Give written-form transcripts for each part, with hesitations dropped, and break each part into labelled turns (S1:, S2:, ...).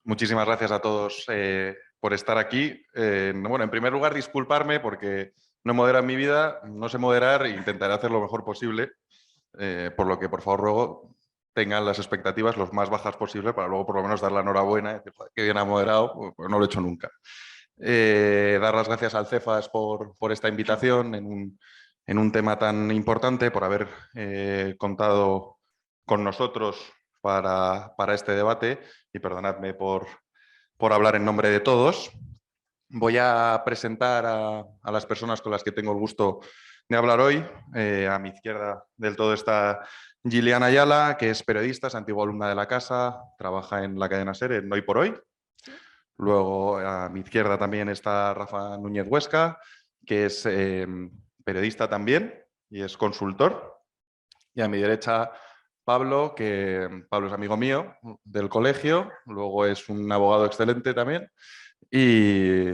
S1: Muchísimas gracias a todos por estar aquí. Bueno, en primer lugar, disculparme porque no he moderado mi vida, no sé moderar e intentaré hacer lo mejor posible, por lo que, por favor, ruego tengan las expectativas lo más bajas posible para luego, por lo menos, dar la enhorabuena y decir, "Joder, qué bien ha moderado", pues no lo he hecho nunca. Dar las gracias al Cefas por esta invitación en un tema tan importante, por haber contado con nosotros para este debate y perdonadme por hablar en nombre de todos. Voy a presentar a las personas con las que tengo el gusto de hablar hoy. A mi izquierda del todo está Giliana Ayala, que es periodista, es antigua alumna de la casa, trabaja en la cadena SER en Hoy por Hoy. Luego a mi izquierda también está Rafa Núñez Huesca, que es periodista también y es consultor. Y a mi derecha Pablo, que Pablo es amigo mío del colegio, luego es un abogado excelente también y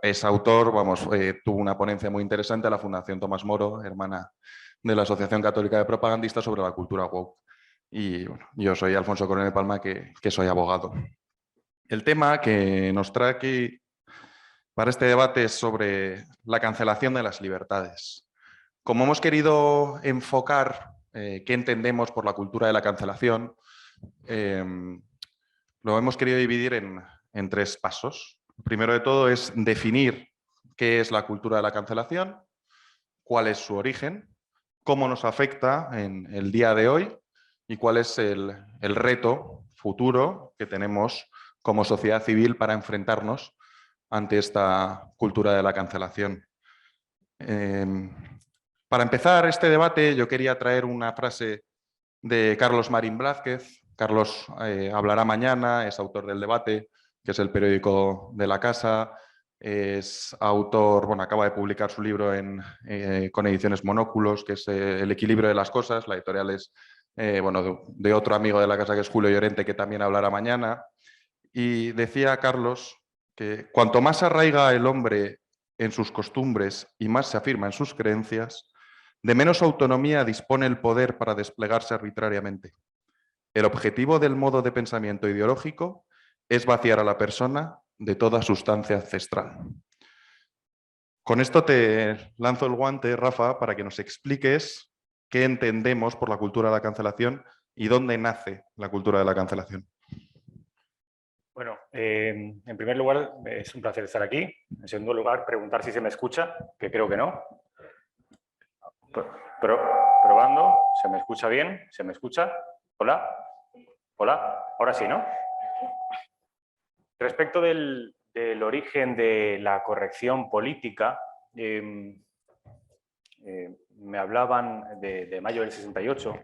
S1: es autor, vamos, tuvo una ponencia muy interesante a la Fundación Tomás Moro, hermana de la Asociación Católica de Propagandistas, sobre la cultura woke. Y bueno, yo soy Alfonso Coronel Palma, que soy abogado. El tema que nos trae aquí para este debate es sobre la cancelación de las libertades. Como hemos querido enfocar qué entendemos por la cultura de la cancelación, lo hemos querido dividir en tres pasos. Primero de todo es definir qué es la cultura de la cancelación, cuál es su origen, cómo nos afecta en el día de hoy y cuál es el reto futuro que tenemos como sociedad civil para enfrentarnos ante esta cultura de la cancelación. Para empezar este debate, yo quería traer una frase de Carlos Marín Blázquez. Carlos hablará mañana, es autor del Debate, que es el periódico de la casa, es autor, bueno, acaba de publicar su libro con ediciones Monóculos, que es El equilibrio de las cosas. La editorial es bueno, de otro amigo de la casa, que es Julio Llorente, que también hablará mañana. Y decía Carlos que cuanto más arraiga el hombre en sus costumbres y más se afirma en sus creencias, de menos autonomía dispone el poder para desplegarse arbitrariamente. El objetivo del modo de pensamiento ideológico es vaciar a la persona de toda sustancia ancestral. Con esto te lanzo el guante, Rafa, para que nos expliques qué entendemos por la cultura de la cancelación y dónde nace la cultura de la cancelación.
S2: Bueno, en primer lugar, es un placer estar aquí. En segundo lugar, preguntar si se me escucha, que creo que no. Probando, ¿se me escucha bien? ¿Se me escucha? ¿Hola? ¿Hola? Ahora sí, ¿no? Respecto del origen de la corrección política, me hablaban de mayo del 68,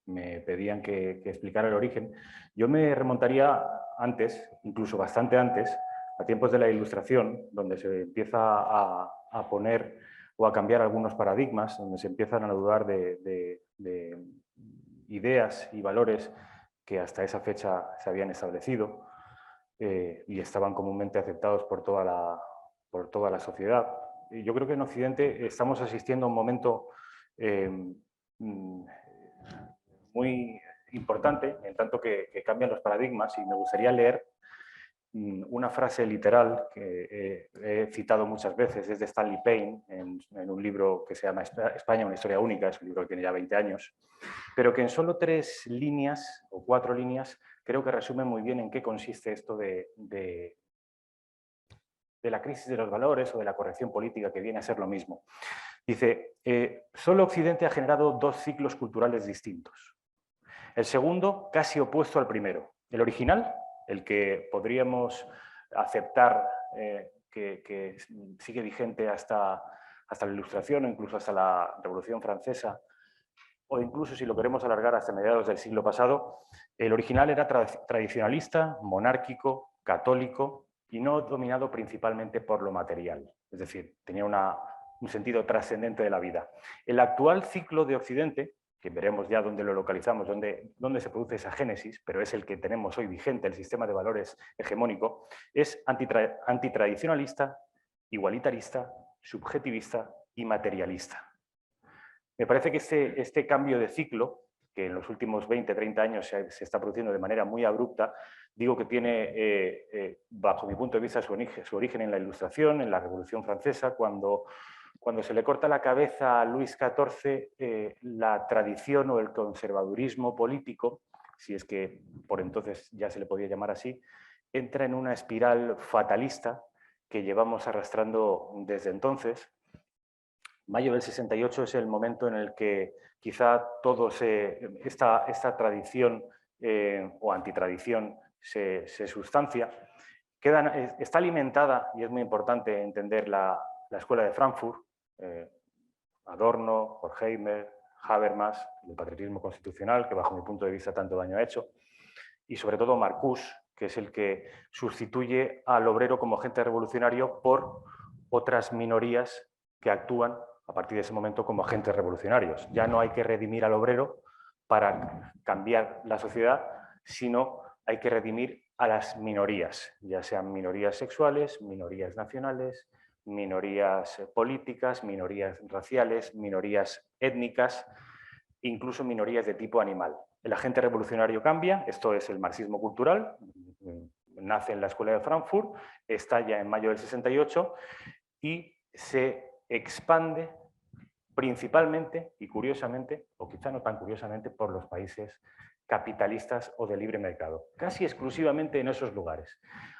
S2: me pedían que explicara el origen. Yo me remontaría antes, incluso bastante antes, a tiempos de la Ilustración, donde se empieza a poner o a cambiar algunos paradigmas, donde se empiezan a dudar de ideas y valores que hasta esa fecha se habían establecido y estaban comúnmente aceptados por toda la sociedad. Y yo creo que en Occidente estamos asistiendo a un momento muy importante, en tanto que cambian los paradigmas, y me gustaría leer una frase literal que he citado muchas veces, es de Stanley Payne, en un libro que se llama España, una historia única, es un libro que tiene ya 20 años, pero que en solo 3 líneas o 4 líneas creo que resume muy bien en qué consiste esto de la crisis de los valores o de la corrección política, que viene a ser lo mismo. Dice, solo Occidente ha generado 2 ciclos culturales distintos. El segundo, casi opuesto al primero. El original, el que podríamos aceptar que sigue vigente hasta la Ilustración o incluso hasta la Revolución Francesa, o incluso si lo queremos alargar hasta mediados del siglo pasado, el original era tradicionalista, monárquico, católico y no dominado principalmente por lo material. Es decir, tenía un sentido trascendente de la vida. El actual ciclo de Occidente, que veremos ya dónde lo localizamos, dónde se produce esa génesis, pero es el que tenemos hoy vigente, el sistema de valores hegemónico, es antitradicionalista, igualitarista, subjetivista y materialista. Me parece que este cambio de ciclo que en los últimos 20-30 años se está produciendo de manera muy abrupta, digo que tiene, bajo mi punto de vista, su origen en la Ilustración, en la Revolución Francesa, cuando se le corta la cabeza a Luis XIV, la tradición o el conservadurismo político, si es que por entonces ya se le podía llamar así, entra en una espiral fatalista que llevamos arrastrando desde entonces. Mayo del 68 es el momento en el que quizá esta tradición o antitradición se sustancia. Está alimentada, y es muy importante entender la escuela de Frankfurt, Adorno, Horkheimer, Habermas, el patriotismo constitucional, que bajo mi punto de vista tanto daño ha hecho, y sobre todo Marcuse, que es el que sustituye al obrero como agente revolucionario por otras minorías que actúan a partir de ese momento como agentes revolucionarios. Ya no hay que redimir al obrero para cambiar la sociedad, sino hay que redimir a las minorías, ya sean minorías sexuales, minorías nacionales, minorías políticas, minorías raciales, minorías étnicas, incluso minorías de tipo animal. El agente revolucionario cambia, esto es el marxismo cultural, nace en la Escuela de Frankfurt, estalla en mayo del 68 y se expande principalmente y curiosamente, o quizá no tan curiosamente, por los países capitalistas o de libre mercado, casi exclusivamente en esos lugares.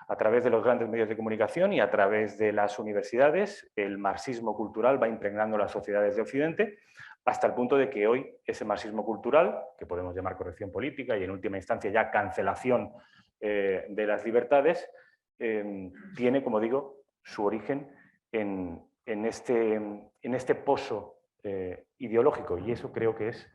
S2: A través de los grandes medios de comunicación y a través de las universidades, el marxismo cultural va impregnando las sociedades de Occidente, hasta el punto de que hoy ese marxismo cultural, que podemos llamar corrección política y en última instancia ya cancelación de las libertades, tiene, como digo, su origen en este pozo ideológico, y eso creo que es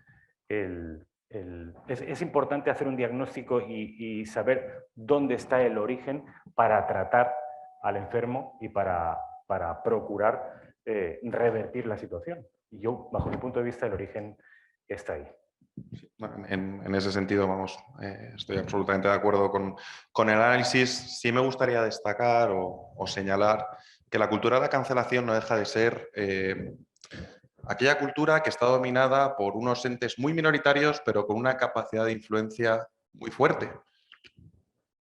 S2: es importante hacer un diagnóstico y saber dónde está el origen para tratar al enfermo y para procurar revertir la situación. Y yo, bajo mi punto de vista, el origen está ahí.
S1: En ese sentido, vamos, estoy absolutamente de acuerdo con el análisis. Sí me gustaría destacar o señalar que la cultura de la cancelación no deja de ser aquella cultura que está dominada por unos entes muy minoritarios, pero con una capacidad de influencia muy fuerte.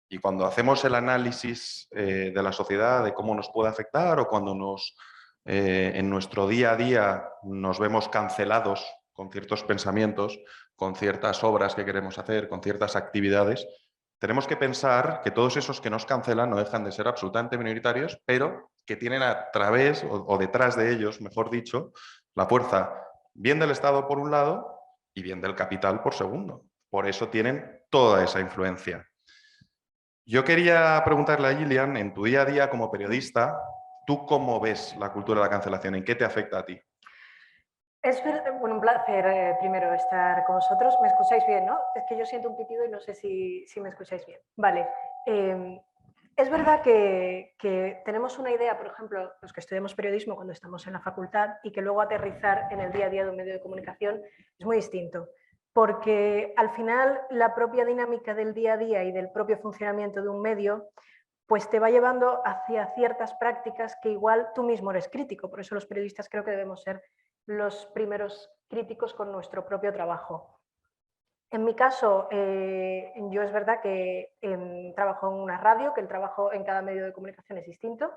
S1: Y cuando hacemos el análisis de la sociedad, de cómo nos puede afectar, o cuando en nuestro día a día nos vemos cancelados con ciertos pensamientos, con ciertas obras que queremos hacer, con ciertas actividades, tenemos que pensar que todos esos que nos cancelan no dejan de ser absolutamente minoritarios, pero que tienen a través o detrás de ellos, mejor dicho, la fuerza bien del Estado por un lado y bien del capital por segundo. Por eso tienen toda esa influencia. Yo quería preguntarle a Gillian, en tu día a día como periodista, ¿tú cómo ves la cultura de la cancelación? ¿En qué te afecta a ti?
S3: Es bueno, un placer primero estar con vosotros. ¿Me escucháis bien, no? Es que yo siento un pitido y no sé si me escucháis bien. Vale. Es verdad que tenemos una idea, por ejemplo, los que estudiamos periodismo cuando estamos en la facultad, y que luego aterrizar en el día a día de un medio de comunicación es muy distinto. Porque al final la propia dinámica del día a día y del propio funcionamiento de un medio pues te va llevando hacia ciertas prácticas que igual tú mismo eres crítico. Por eso los periodistas creo que debemos ser los primeros críticos con nuestro propio trabajo. En mi caso, yo es verdad que trabajo en una radio, que el trabajo en cada medio de comunicación es distinto,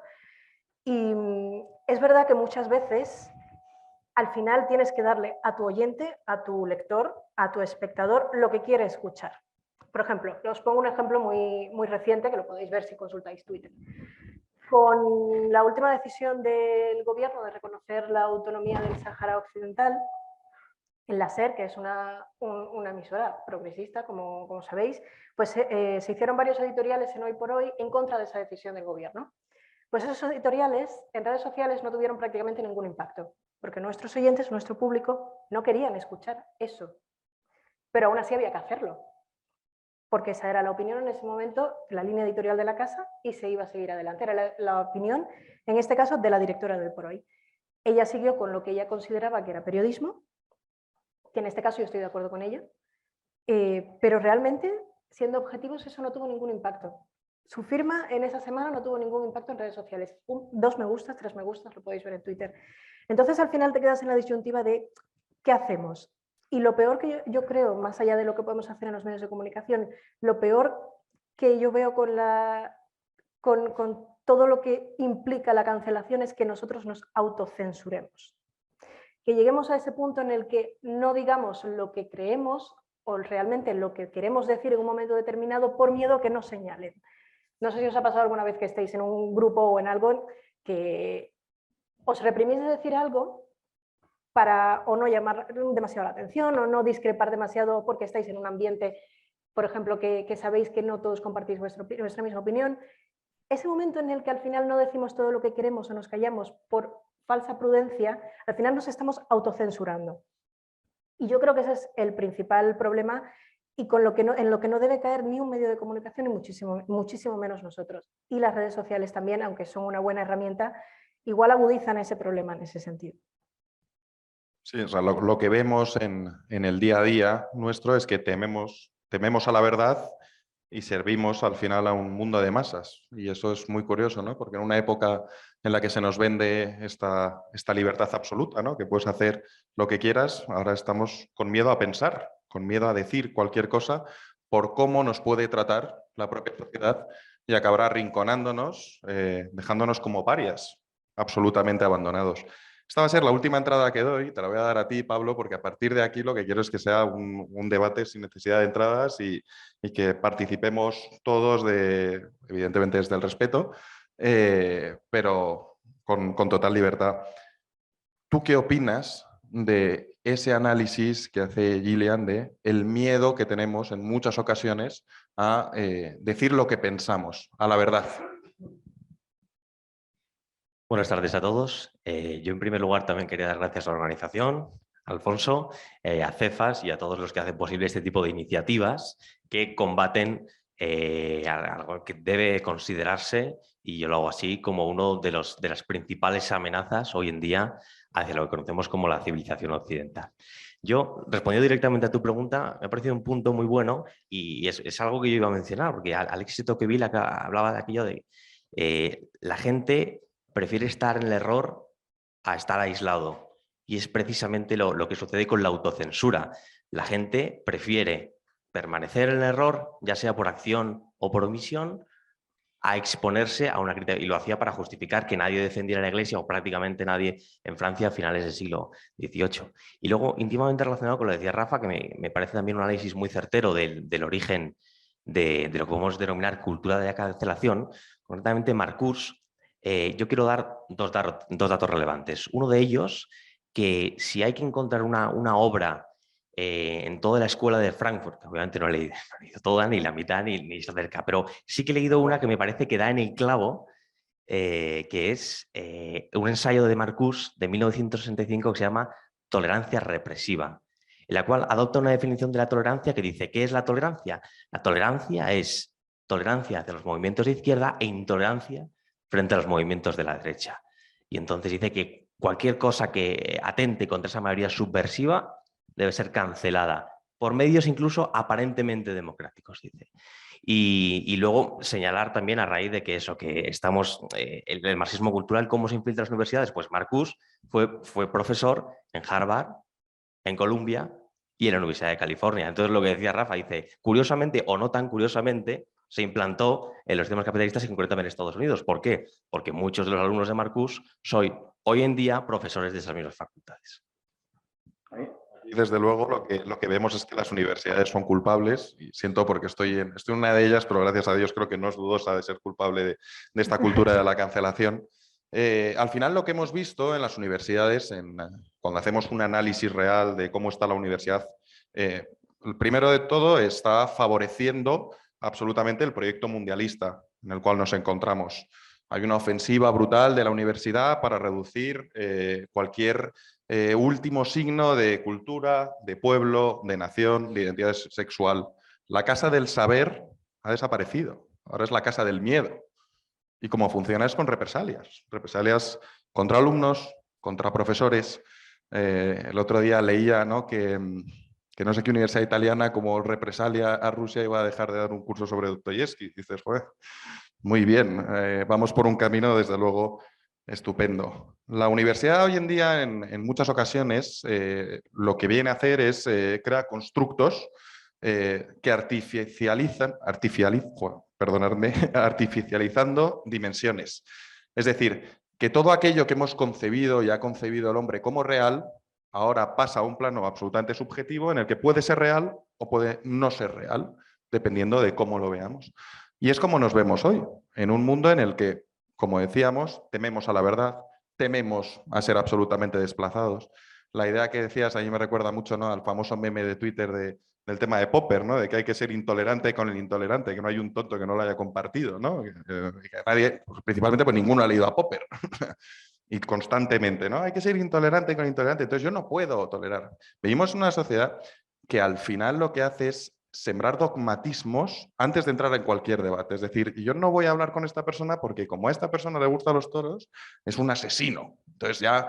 S3: y es verdad que muchas veces al final tienes que darle a tu oyente, a tu lector, a tu espectador lo que quiere escuchar. Por ejemplo, os pongo un ejemplo muy reciente que lo podéis ver si consultáis Twitter. Con la última decisión del gobierno de reconocer la autonomía del Sáhara Occidental, en la SER, que es una emisora progresista, como sabéis, pues se hicieron varios editoriales en Hoy por Hoy en contra de esa decisión del gobierno. Pues esos editoriales en redes sociales no tuvieron prácticamente ningún impacto, porque nuestros oyentes, nuestro público, no querían escuchar eso. Pero aún así había que hacerlo, porque esa era la opinión en ese momento, la línea editorial de la casa, y se iba a seguir adelante. Era la opinión, en este caso, de la directora de Hoy por Hoy. Ella siguió con lo que ella consideraba que era periodismo, que en este caso yo estoy de acuerdo con ella, pero realmente, siendo objetivos, eso no tuvo ningún impacto. Su firma en esa semana no tuvo ningún impacto en redes sociales. 2 me gustas, 3 me gustas, lo podéis ver en Twitter. Entonces, al final te quedas en la disyuntiva de ¿qué hacemos? Y lo peor que yo creo, más allá de lo que podemos hacer en los medios de comunicación, lo peor que yo veo con todo lo que implica la cancelación es que nosotros nos autocensuremos. Que lleguemos a ese punto en el que no digamos lo que creemos o realmente lo que queremos decir en un momento determinado por miedo a que nos señalen. No sé si os ha pasado alguna vez que estéis en un grupo o en algo que os reprimís de decir algo para o no llamar demasiado la atención o no discrepar demasiado porque estáis en un ambiente, por ejemplo, que sabéis que no todos compartís vuestra misma opinión. Ese momento en el que al final no decimos todo lo que queremos o nos callamos por falsa prudencia, al final nos estamos autocensurando. Y yo creo que ese es el principal problema y en lo que no debe caer ni un medio de comunicación y muchísimo menos nosotros. Y las redes sociales también, aunque son una buena herramienta, igual agudizan ese problema en ese sentido.
S1: Sí, o sea, lo que vemos en el día a día nuestro es que tememos a la verdad y servimos al final a un mundo de masas. Y eso es muy curioso, ¿no? Porque en una época en la que se nos vende esta libertad absoluta, ¿no? Que puedes hacer lo que quieras, ahora estamos con miedo a pensar, con miedo a decir cualquier cosa por cómo nos puede tratar la propia sociedad y acabará arrinconándonos, dejándonos como parias, absolutamente abandonados. Esta va a ser la última entrada que doy, te la voy a dar a ti, Pablo, porque a partir de aquí lo que quiero es que sea un debate sin necesidad de entradas y que participemos todos, evidentemente desde el respeto, pero con total libertad. ¿Tú qué opinas de ese análisis que hace Gillian de el miedo que tenemos en muchas ocasiones a decir lo que pensamos, a la verdad?
S4: Buenas tardes a todos. Yo en primer lugar también quería dar gracias a la organización, a Alfonso, a Cefas y a todos los que hacen posible este tipo de iniciativas que combaten algo que debe considerarse, y yo lo hago así, como uno de las principales amenazas hoy en día hacia lo que conocemos como la civilización occidental. Yo, respondiendo directamente a tu pregunta, me ha parecido un punto muy bueno y es algo que yo iba a mencionar, porque Alexis Tocqueville hablaba de aquello de la gente prefiere estar en el error a estar aislado. Y es precisamente lo que sucede con la autocensura. La gente prefiere permanecer en el error, ya sea por acción o por omisión, a exponerse a una crítica. Y lo hacía para justificar que nadie defendiera la Iglesia, o prácticamente nadie, en Francia a finales del siglo XVIII. Y luego, íntimamente relacionado con lo que decía Rafa, que me parece también un análisis muy certero del origen de lo que podemos denominar cultura de la cancelación, concretamente Marcuse. Yo quiero dar dos datos relevantes. Uno de ellos, que si hay que encontrar una obra en toda la escuela de Frankfurt, que obviamente no he leído toda, ni la mitad, ni se acerca, pero sí que he leído una que me parece que da en el clavo, que es un ensayo de Marcuse de 1965 que se llama Tolerancia represiva, en la cual adopta una definición de la tolerancia que dice: ¿qué es la tolerancia? La tolerancia es tolerancia hacia los movimientos de izquierda e intolerancia frente a los movimientos de la derecha. Y entonces dice que cualquier cosa que atente contra esa mayoría subversiva debe ser cancelada por medios incluso aparentemente democráticos, dice. Y luego señalar también, a raíz de que eso, que estamos, el marxismo cultural, ¿cómo se infiltra en las universidades? Pues Marcuse fue profesor en Harvard, en Columbia y en la Universidad de California. Entonces, lo que decía Rafa, dice, curiosamente o no tan curiosamente, se implantó en los sistemas capitalistas y concretamente en Estados Unidos. ¿Por qué? Porque muchos de los alumnos de Marcuse son hoy en día profesores de esas mismas facultades.
S1: Y desde luego lo que vemos es que las universidades son culpables, y siento porque estoy en una de ellas, pero gracias a Dios creo que no es dudosa de ser culpable de esta cultura de la cancelación. Al final lo que hemos visto en las universidades, cuando hacemos un análisis real de cómo está la universidad, el primero de todo está favoreciendo absolutamente el proyecto mundialista en el cual nos encontramos. Hay una ofensiva brutal de la universidad para reducir cualquier último signo de cultura, de pueblo, de nación, de identidad sexual. La casa del saber ha desaparecido. Ahora es la casa del miedo. Y cómo funciona es con represalias. Represalias contra alumnos, contra profesores. El otro día leía, ¿no?, que no sé qué universidad italiana como represalia a Rusia iba a dejar de dar un curso sobre Dostoyevsky. Dices, joder, muy bien, vamos por un camino desde luego Estupendo. La universidad hoy en día, en muchas ocasiones, lo que viene a hacer es crear constructos que artificializando dimensiones. Es decir, que todo aquello que hemos concebido y ha concebido el hombre como real, ahora pasa a un plano absolutamente subjetivo en el que puede ser real o puede no ser real, dependiendo de cómo lo veamos. Y es como nos vemos hoy, en un mundo en el que, como decíamos, tememos a la verdad, tememos a ser absolutamente desplazados. La idea que decías a mí me recuerda mucho, ¿no?, al famoso meme de Twitter del tema de Popper, ¿no?, de que hay que ser intolerante con el intolerante, que no hay un tonto que no lo haya compartido, ¿no? Que nadie, pues, principalmente, pues ninguno ha leído a Popper. Y constantemente, ¿no? Hay que ser intolerante con intolerante. Entonces yo no puedo tolerar. Vivimos en una sociedad que al final lo que hace es sembrar dogmatismos antes de entrar en cualquier debate. Es decir, yo no voy a hablar con esta persona porque como a esta persona le gustan los toros, es un asesino. Entonces ya,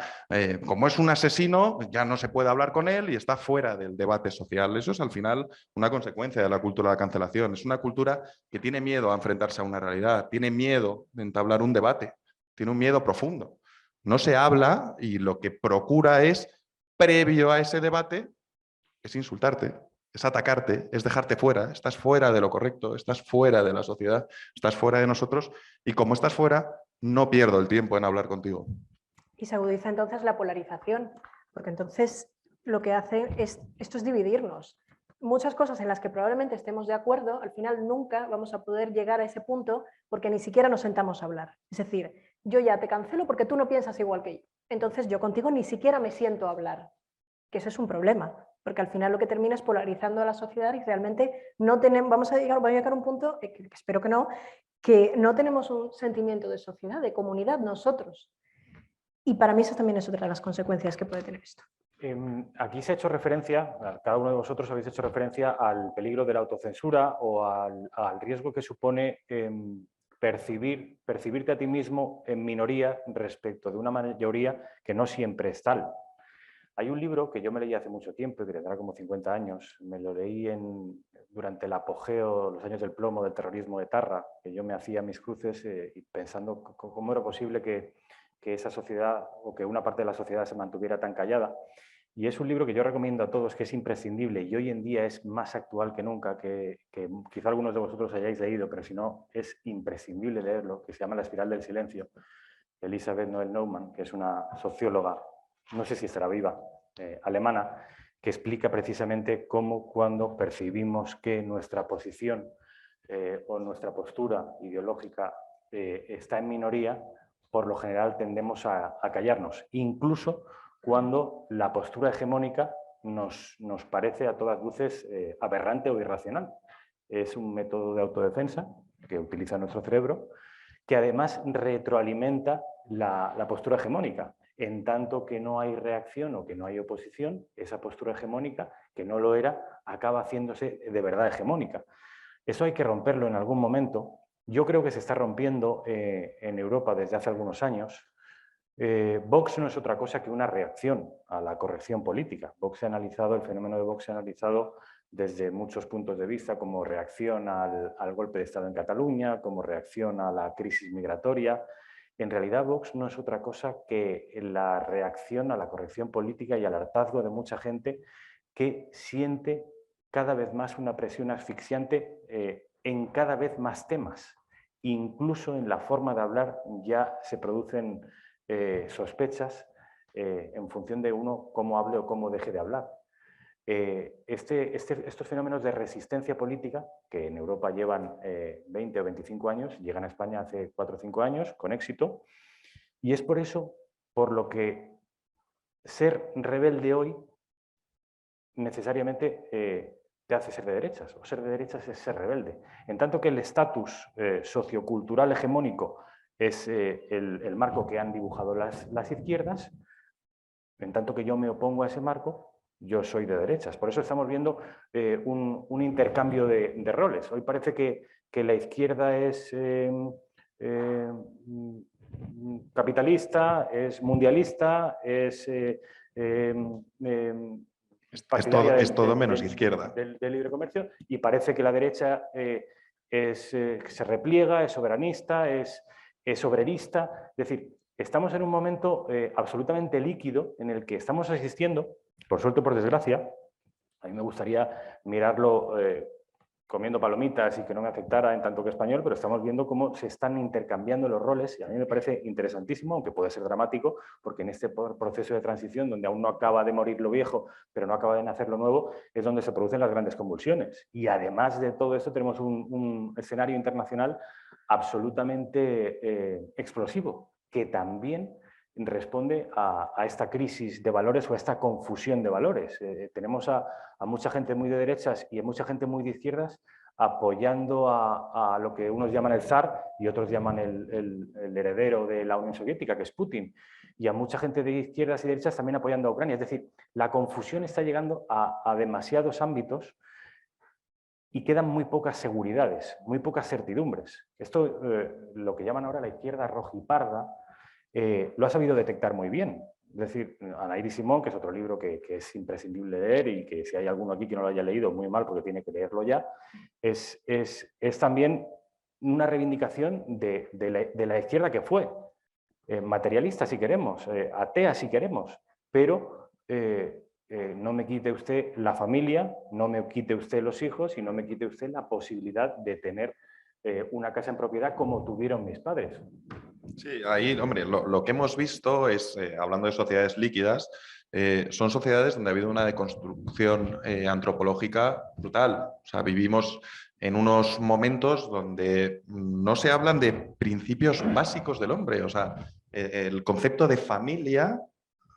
S1: como es un asesino, ya no se puede hablar con él y está fuera del debate social. Eso es al final una consecuencia de la cultura de la cancelación. Es una cultura que tiene miedo a enfrentarse a una realidad, tiene miedo de entablar un debate, tiene un miedo profundo. No se habla y lo que procura es, previo a ese debate, es insultarte, es atacarte, es dejarte fuera. Estás fuera de lo correcto, estás fuera de la sociedad, estás fuera de nosotros y como estás fuera, no pierdo el tiempo en hablar contigo.
S3: Y se agudiza entonces la polarización, porque entonces lo que hace esto es dividirnos. Muchas cosas en las que probablemente estemos de acuerdo, al final nunca vamos a poder llegar a ese punto porque ni siquiera nos sentamos a hablar. Es decir, yo ya te cancelo porque tú no piensas igual que yo. Entonces yo contigo ni siquiera me siento a hablar, que ese es un problema, porque al final lo que termina es polarizando a la sociedad y realmente no tenemos, vamos a llegar a un punto, que espero que no tenemos un sentimiento de sociedad, de comunidad nosotros. Y para mí eso también es otra de las consecuencias que puede tener esto.
S2: Aquí se ha hecho referencia, cada uno de vosotros habéis hecho referencia al peligro de la autocensura o al riesgo que supone percibirte a ti mismo en minoría respecto de una mayoría que no siempre es tal. Hay un libro que yo me leí hace mucho tiempo y que tendrá como 50 años. Me lo leí durante el apogeo, los años del plomo del terrorismo de Etarra, que yo me hacía mis cruces y pensando cómo era posible que esa sociedad o que una parte de la sociedad se mantuviera tan callada. Y es un libro que yo recomiendo a todos, que es imprescindible y hoy en día es más actual que nunca, que quizá algunos de vosotros hayáis leído, pero si no, es imprescindible leerlo, que se llama La espiral del silencio, de Elisabeth Noel Neumann, que es una socióloga, no sé si estará viva, alemana, que explica precisamente cómo cuando percibimos que nuestra posición o nuestra postura ideológica está en minoría, por lo general tendemos a callarnos, incluso cuando la postura hegemónica nos parece a todas luces aberrante o irracional. Es un método de autodefensa que utiliza nuestro cerebro, que además retroalimenta la postura hegemónica. En tanto que no hay reacción o que no hay oposición, esa postura hegemónica, que no lo era, acaba haciéndose de verdad hegemónica. Eso hay que romperlo en algún momento. Yo creo que se está rompiendo en Europa desde hace algunos años. Vox no es otra cosa que una reacción a la corrección política. El fenómeno de Vox se ha analizado desde muchos puntos de vista, como reacción al golpe de Estado en Cataluña, como reacción a la crisis migratoria. En realidad, Vox no es otra cosa que la reacción a la corrección política y al hartazgo de mucha gente que siente cada vez más una presión asfixiante en cada vez más temas. Incluso en la forma de hablar ya se producen sospechas en función de uno cómo hable o cómo deje de hablar. Estos fenómenos de resistencia política, que en Europa llevan 20 o 25 años, llegan a España hace 4 o 5 años con éxito, y es por eso por lo que ser rebelde hoy necesariamente te hace ser de derechas, o ser de derechas es ser rebelde. En tanto que el estatus sociocultural hegemónico es el marco que han dibujado las izquierdas, en tanto que yo me opongo a ese marco, yo soy de derechas. Por eso estamos viendo un intercambio de roles. Hoy parece que la izquierda es capitalista, es mundialista, es
S1: todo menos izquierda.
S2: Del libre comercio, y parece que la derecha se repliega, es soberanista, es obrerista. Es decir, estamos en un momento absolutamente líquido en el que estamos asistiendo, por suerte o por desgracia, a mí me gustaría mirarlo comiendo palomitas y que no me afectara en tanto que español, pero estamos viendo cómo se están intercambiando los roles y a mí me parece interesantísimo, aunque puede ser dramático, porque en este proceso de transición, donde aún no acaba de morir lo viejo, pero no acaba de nacer lo nuevo, es donde se producen las grandes convulsiones. Y además de todo esto tenemos un escenario internacional absolutamente explosivo, que también responde a esta crisis de valores o a esta confusión de valores. Tenemos a mucha gente muy de derechas y a mucha gente muy de izquierdas apoyando a lo que unos llaman el zar y otros llaman el heredero de la Unión Soviética, que es Putin, y a mucha gente de izquierdas y derechas también apoyando a Ucrania. Es decir, la confusión está llegando a demasiados ámbitos y quedan muy pocas seguridades, muy pocas certidumbres. Esto, lo que llaman ahora la izquierda rojiparda, lo ha sabido detectar muy bien. Es decir, Anairis Simón, que es otro libro que es imprescindible leer y que si hay alguno aquí que no lo haya leído, muy mal porque tiene que leerlo ya, es también una reivindicación de la izquierda que fue, materialista si queremos, atea si queremos, pero no me quite usted la familia, no me quite usted los hijos y no me quite usted la posibilidad de tener una casa en propiedad como tuvieron mis padres.
S1: Sí, ahí, hombre, lo que hemos visto es, hablando de sociedades líquidas, son sociedades donde ha habido una deconstrucción antropológica brutal. O sea, vivimos en unos momentos donde no se hablan de principios básicos del hombre. O sea, el concepto de familia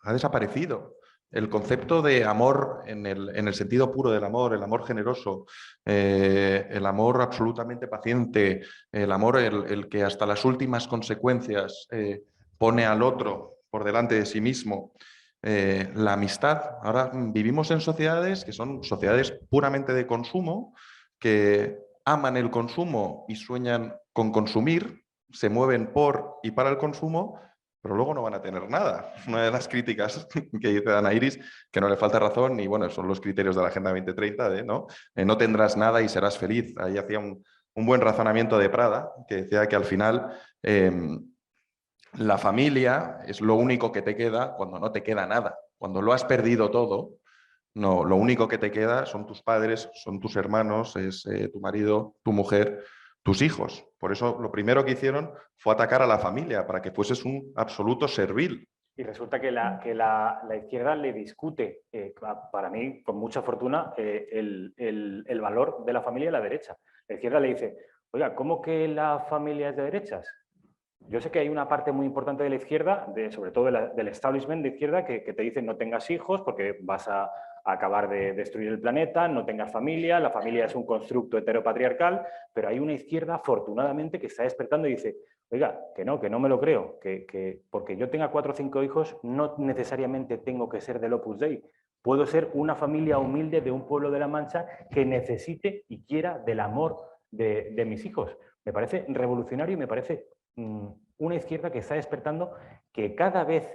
S1: ha desaparecido. El concepto de amor en el sentido puro del amor, el amor generoso, el amor absolutamente paciente, el amor el que hasta las últimas consecuencias pone al otro por delante de sí mismo, la amistad. Ahora vivimos en sociedades que son sociedades puramente de consumo, que aman el consumo y sueñan con consumir, se mueven por y para el consumo, pero luego no van a tener nada. Una de las críticas que dice Anairis, que no le falta razón, y bueno, son los criterios de la Agenda 2030, no tendrás nada y serás feliz. Ahí hacía un buen razonamiento de Prada, que decía que al final la familia es lo único que te queda cuando no te queda nada. Cuando lo has perdido todo, no, lo único que te queda son tus padres, son tus hermanos, es tu marido, tu mujer, tus hijos. Por eso lo primero que hicieron fue atacar a la familia, para que fueses un absoluto servil.
S2: Y resulta que la izquierda le discute, para mí, con mucha fortuna, el valor de la familia a la derecha. La izquierda le dice, oiga, ¿cómo que la familia es de derechas? Yo sé que hay una parte muy importante de la izquierda, sobre todo del establishment de izquierda, que te dice no tengas hijos porque vas a acabar de destruir el planeta, no tengas familia, la familia es un constructo heteropatriarcal, pero hay una izquierda, afortunadamente, que está despertando y dice, oiga, que no me lo creo, que porque yo tenga 4 o 5 hijos no necesariamente tengo que ser del Opus Dei. Puedo ser una familia humilde de un pueblo de La Mancha que necesite y quiera del amor de mis hijos. Me parece revolucionario y me parece una izquierda que está despertando, que cada vez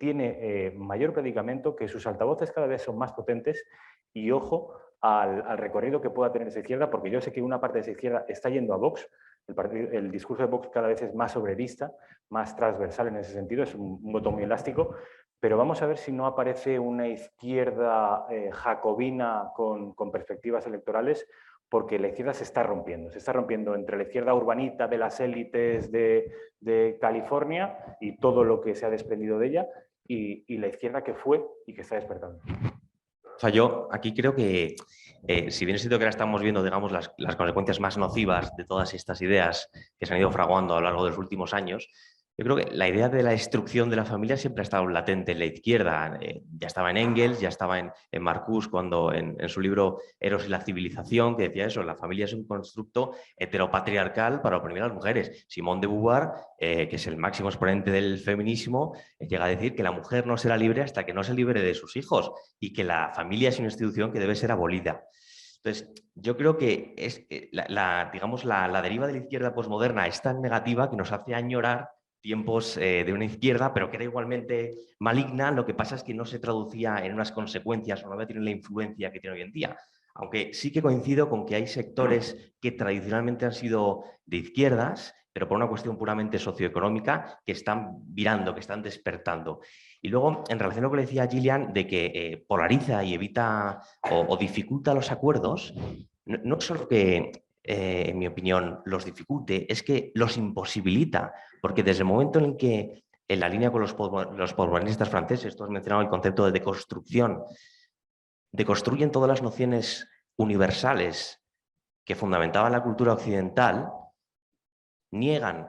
S2: tiene mayor predicamento, que sus altavoces cada vez son más potentes y ojo al recorrido que pueda tener esa izquierda, porque yo sé que una parte de esa izquierda está yendo a Vox. El discurso de Vox cada vez es más obrerista, más transversal en ese sentido, es un voto muy elástico, pero vamos a ver si no aparece una izquierda jacobina con perspectivas electorales, porque la izquierda se está rompiendo entre la izquierda urbanita de las élites de California y todo lo que se ha desprendido de ella, y la izquierda que fue y que está despertando.
S4: O sea, yo aquí creo que, si bien es cierto que ahora estamos viendo, digamos, las consecuencias más nocivas de todas estas ideas que se han ido fraguando a lo largo de los últimos años, yo creo que la idea de la destrucción de la familia siempre ha estado latente en la izquierda. Ya estaba en Engels, ya estaba en Marcuse, cuando en su libro Eros y la civilización, que decía eso, la familia es un constructo heteropatriarcal para oprimir a las mujeres. Simone de Beauvoir, que es el máximo exponente del feminismo, llega a decir que la mujer no será libre hasta que no se libere de sus hijos y que la familia es una institución que debe ser abolida. Entonces, yo creo que digamos, la deriva de la izquierda posmoderna es tan negativa que nos hace añorar tiempos de una izquierda, pero que era igualmente maligna. Lo que pasa es que no se traducía en unas consecuencias o no había tenido la influencia que tiene hoy en día. Aunque sí que coincido con que hay sectores que tradicionalmente han sido de izquierdas pero por una cuestión puramente socioeconómica que están virando, que están despertando. Y luego, en relación a lo que le decía Gillian, de que polariza y evita o dificulta los acuerdos, no solo que, en mi opinión, los dificulte, es que los imposibilita, porque desde el momento en que, en la línea con los posmodernistas franceses, tú has mencionado el concepto de deconstrucción, deconstruyen todas las nociones universales que fundamentaban la cultura occidental, niegan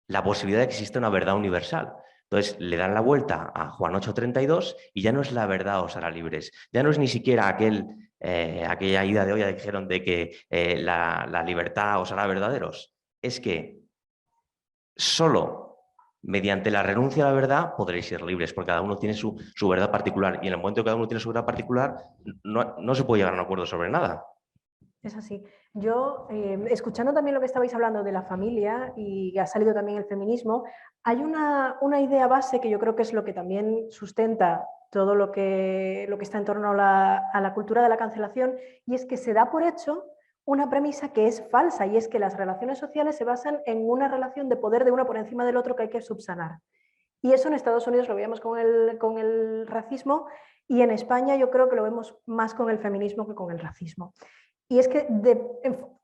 S4: la posibilidad de que exista una verdad universal. Entonces le dan la vuelta a Juan 8:32 y ya no es la verdad os hará libres. Ya no es ni siquiera aquella ida de olla que dijeron de que la libertad os hará verdaderos. Es que solo mediante la renuncia a la verdad podréis ser libres, porque cada uno tiene su verdad particular. Y en el momento que cada uno tiene su verdad particular, no se puede llegar a un acuerdo sobre nada.
S3: Es así. Yo, escuchando también lo que estabais hablando de la familia y ha salido también el feminismo, hay una idea base que yo creo que es lo que también sustenta todo lo que está en torno a la cultura de la cancelación, y es que se da por hecho una premisa que es falsa, y es que las relaciones sociales se basan en una relación de poder de uno por encima del otro que hay que subsanar. Y eso en Estados Unidos lo veíamos con el racismo, y en España yo creo que lo vemos más con el feminismo que con el racismo. Y es que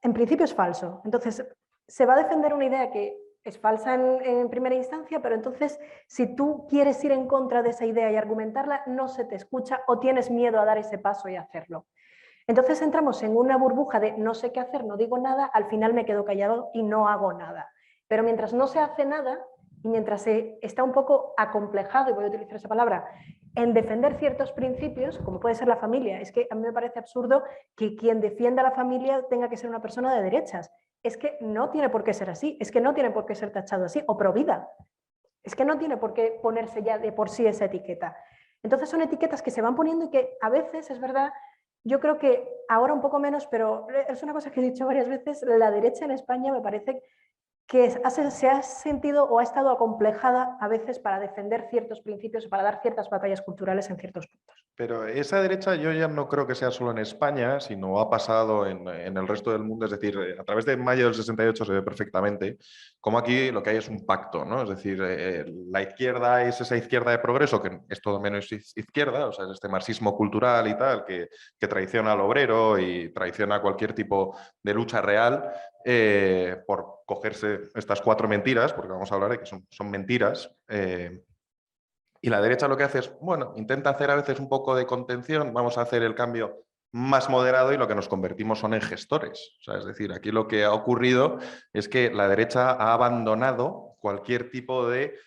S3: en principio es falso. Entonces, se va a defender una idea que es falsa en primera instancia, pero entonces si tú quieres ir en contra de esa idea y argumentarla, no se te escucha o tienes miedo a dar ese paso y hacerlo. Entonces entramos en una burbuja de no sé qué hacer, no digo nada, al final me quedo callado y no hago nada. Pero mientras no se hace nada y mientras se está un poco acomplejado, y voy a utilizar esa palabra, en defender ciertos principios, como puede ser la familia. Es que a mí me parece absurdo que quien defienda a la familia tenga que ser una persona de derechas. Es que no tiene por qué ser así, es que no tiene por qué ser tachado así, o provida. Es que no tiene por qué ponerse ya de por sí esa etiqueta. Entonces son etiquetas que se van poniendo y que a veces, es verdad, yo creo que ahora un poco menos, pero es una cosa que he dicho varias veces, la derecha en España me parece que se ha sentido o ha estado acomplejada a veces para defender ciertos principios, para dar ciertas batallas culturales en ciertos puntos.
S1: Pero esa derecha yo ya no creo que sea solo en España, sino ha pasado en el resto del mundo. Es decir, a través de mayo del 68 se ve perfectamente cómo aquí lo que hay es un pacto, ¿no? Es decir, la izquierda es esa izquierda de progreso, que es todo menos izquierda, o sea, es este marxismo cultural y tal, que traiciona al obrero y traiciona cualquier tipo de lucha real por cogerse estas 4 mentiras, porque vamos a hablar de que son mentiras. Y la derecha lo que hace es, bueno, intenta hacer a veces un poco de contención, vamos a hacer el cambio más moderado y lo que nos convertimos son en gestores. O sea, es decir, aquí lo que ha ocurrido es que la derecha ha abandonado cualquier tipo de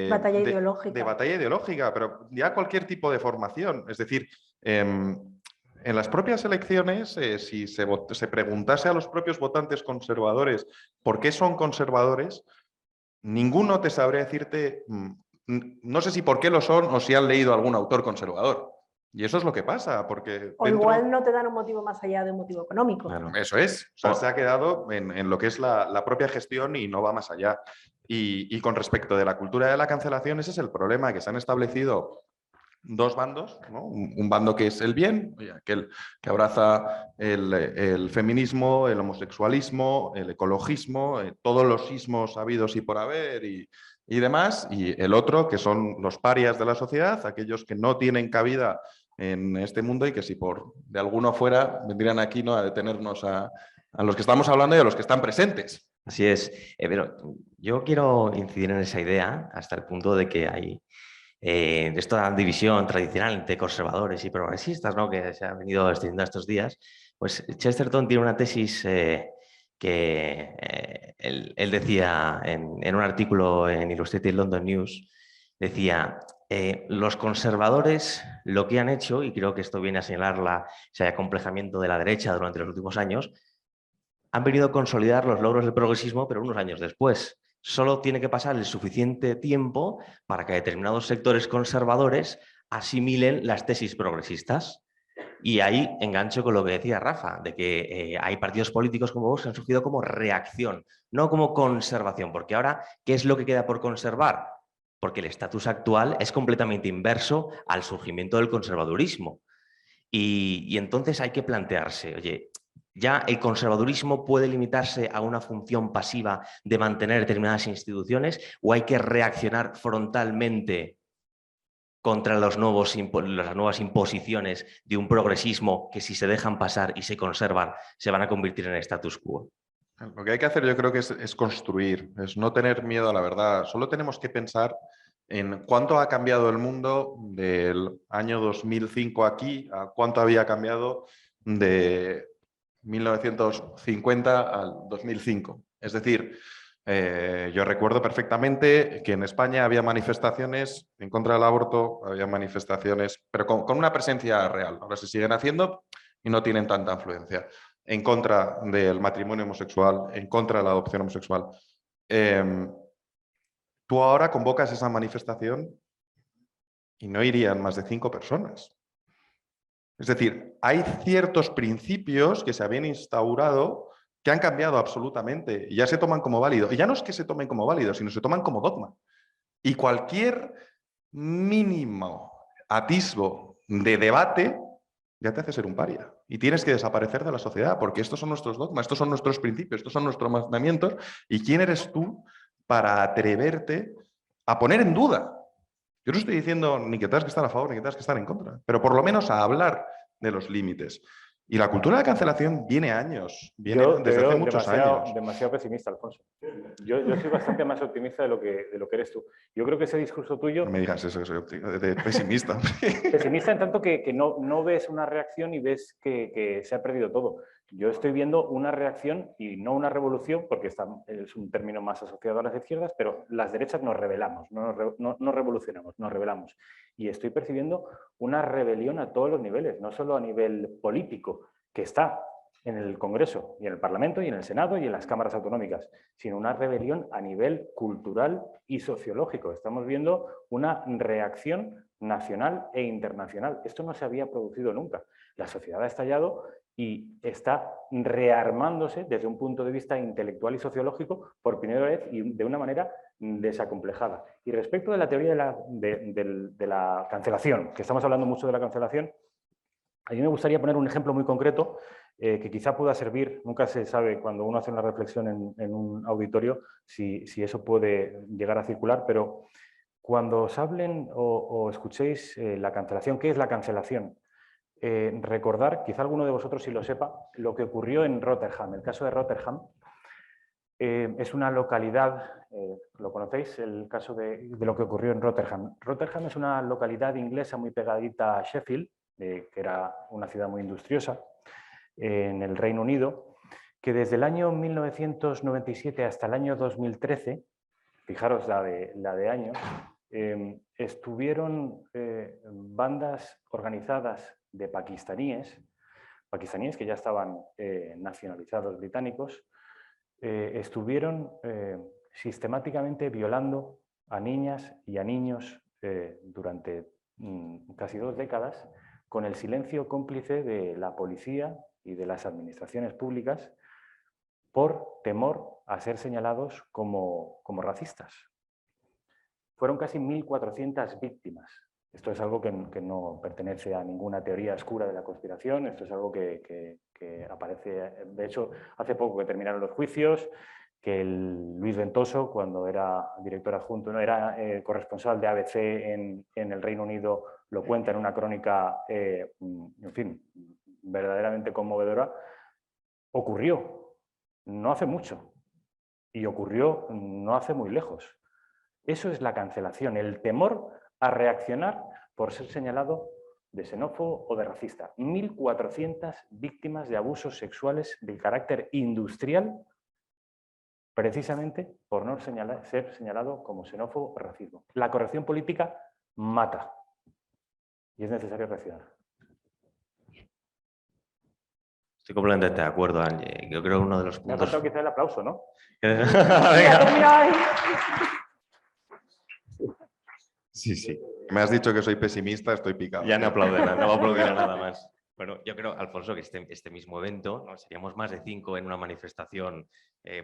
S3: batalla ideológica.
S1: De batalla ideológica, pero ya cualquier tipo de formación. Es decir, en las propias elecciones, si se preguntase a los propios votantes conservadores por qué son conservadores, ninguno te sabría decirte... No sé si por qué lo son o si han leído algún autor conservador. Y eso es lo que pasa, porque...
S3: O igual no te dan un motivo más allá de un motivo económico.
S1: Claro. Eso es. O sea, se ha quedado en lo que es la propia gestión y no va más allá. Y con respecto de la cultura de la cancelación, ese es el problema, que se han establecido 2 bandos, ¿no? Un bando que es el bien, aquel que abraza el feminismo, el homosexualismo, el ecologismo, todos los ismos habidos y por haber y demás, y el otro que son los parias de la sociedad, aquellos que no tienen cabida en este mundo y que si por de alguno fuera vendrían aquí, ¿no?, a detenernos a los que estamos hablando y a los que están presentes.
S4: Así es, pero yo quiero incidir en esa idea hasta el punto de que hay esta división tradicional entre conservadores y progresistas, ¿no?, que se ha venido extendiendo estos días. Pues Chesterton tiene una tesis que él decía en un artículo en Illustrated London News, decía, los conservadores lo que han hecho, y creo que esto viene a señalar ese acomplejamiento de la derecha durante los últimos años, han venido a consolidar los logros del progresismo, pero unos años después. Solo tiene que pasar el suficiente tiempo para que determinados sectores conservadores asimilen las tesis progresistas. Y ahí engancho con lo que decía Rafa, de que hay partidos políticos como Vox que han surgido como reacción, no como conservación, porque ahora, ¿qué es lo que queda por conservar? Porque el estatus actual es completamente inverso al surgimiento del conservadurismo. Y entonces hay que plantearse, oye, ¿Ya el conservadurismo puede limitarse a una función pasiva de mantener determinadas instituciones o hay que reaccionar frontalmente contra las nuevas imposiciones de un progresismo que, si se dejan pasar y se conservan, se van a convertir en status quo?
S1: Lo que hay que hacer, yo creo que es construir, es no tener miedo a la verdad. Solo tenemos que pensar en cuánto ha cambiado el mundo del año 2005 aquí a cuánto había cambiado de 1950 al 2005. Es decir, yo recuerdo perfectamente que en España había manifestaciones en contra del aborto, había manifestaciones, pero con una presencia real. Ahora se siguen haciendo y no tienen tanta influencia. En contra del matrimonio homosexual, en contra de la adopción homosexual. Tú ahora convocas esa manifestación y no irían más de 5 personas. Es decir, hay ciertos principios que se habían instaurado que han cambiado absolutamente y ya se toman como válidos. Y ya no es que se tomen como válidos, sino se toman como dogma. Y cualquier mínimo atisbo de debate ya te hace ser un paria. Y tienes que desaparecer de la sociedad, porque estos son nuestros dogmas, estos son nuestros principios, estos son nuestros mandamientos. ¿Y quién eres tú para atreverte a poner en duda? Yo no estoy diciendo ni que tengas que estar a favor ni que tengas que estar en contra, pero por lo menos a hablar de los límites. Y la cultura de cancelación viene viene
S2: Yo te
S1: desde hace
S2: veo
S1: muchos años.
S2: demasiado pesimista, Alfonso. Yo soy bastante más optimista de lo que eres tú. Yo creo que ese discurso tuyo...
S1: No me digas eso, que soy pesimista.
S2: Pesimista en tanto que no ves una reacción y ves que se ha perdido todo. Yo estoy viendo una reacción y no una revolución, porque es un término más asociado a las izquierdas, pero las derechas nos rebelamos, no revolucionamos, nos rebelamos. Y estoy percibiendo una rebelión a todos los niveles, no solo a nivel político, que está en el Congreso y en el Parlamento y en el Senado y en las cámaras autonómicas, sino una rebelión a nivel cultural y sociológico. Estamos viendo una reacción nacional e internacional. Esto no se había producido nunca. La sociedad ha estallado y está rearmándose desde un punto de vista intelectual y sociológico por primera vez y de una manera desacomplejada. Y respecto de la teoría de la cancelación, que estamos hablando mucho de la cancelación, a mí me gustaría poner un ejemplo muy concreto que quizá pueda servir. Nunca se sabe cuando uno hace una reflexión en un auditorio si eso puede llegar a circular, pero cuando os hablen o escuchéis la cancelación, ¿qué es la cancelación? Recordar, quizá alguno de vosotros sí lo sepa, lo que ocurrió en Rotterdam. El caso de Rotterdam es una localidad, ¿lo conocéis? El caso de lo que ocurrió en Rotterdam. Rotterdam es una localidad inglesa muy pegadita a Sheffield, que era una ciudad muy industriosa en el Reino Unido, que desde el año 1997 hasta el año 2013, fijaros la de años, estuvieron bandas organizadas de pakistaníes que ya estaban nacionalizados británicos, estuvieron sistemáticamente violando a niñas y a niños durante casi 2 décadas, con el silencio cómplice de la policía y de las administraciones públicas por temor a ser señalados como racistas. Fueron casi 1.400 víctimas. Esto es algo que no pertenece a ninguna teoría oscura de la conspiración, esto es algo que aparece, de hecho, hace poco que terminaron los juicios, que Luis Ventoso, cuando era director adjunto, no era corresponsal de ABC en el Reino Unido, lo cuenta en una crónica, en fin, verdaderamente conmovedora. Ocurrió no hace mucho y ocurrió no hace muy lejos. Eso es la cancelación, el temor a reaccionar por ser señalado de xenófobo o de racista. 1.400 víctimas de abusos sexuales de carácter industrial, precisamente por no ser señalado como xenófobo o racismo. La corrección política mata y es necesario reaccionar.
S4: Estoy completamente de acuerdo, Angie. Yo creo que uno de los puntos...
S2: Me ha faltado quizá el aplauso, ¿no?
S1: Sí, sí. Me has dicho que soy pesimista, estoy picado.
S4: Ya no aplaude nada, no va a aplaudir a nada más. Bueno, yo creo, Alfonso, que este mismo evento, ¿no? Seríamos más de 5 en una manifestación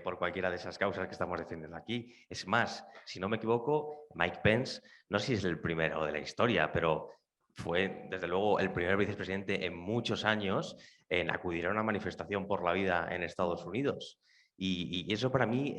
S4: por cualquiera de esas causas que estamos defendiendo aquí. Es más, si no me equivoco, Mike Pence, no sé si es el primero de la historia, pero fue, desde luego, el primer vicepresidente en muchos años en acudir a una manifestación por la vida en Estados Unidos. Y eso para mí,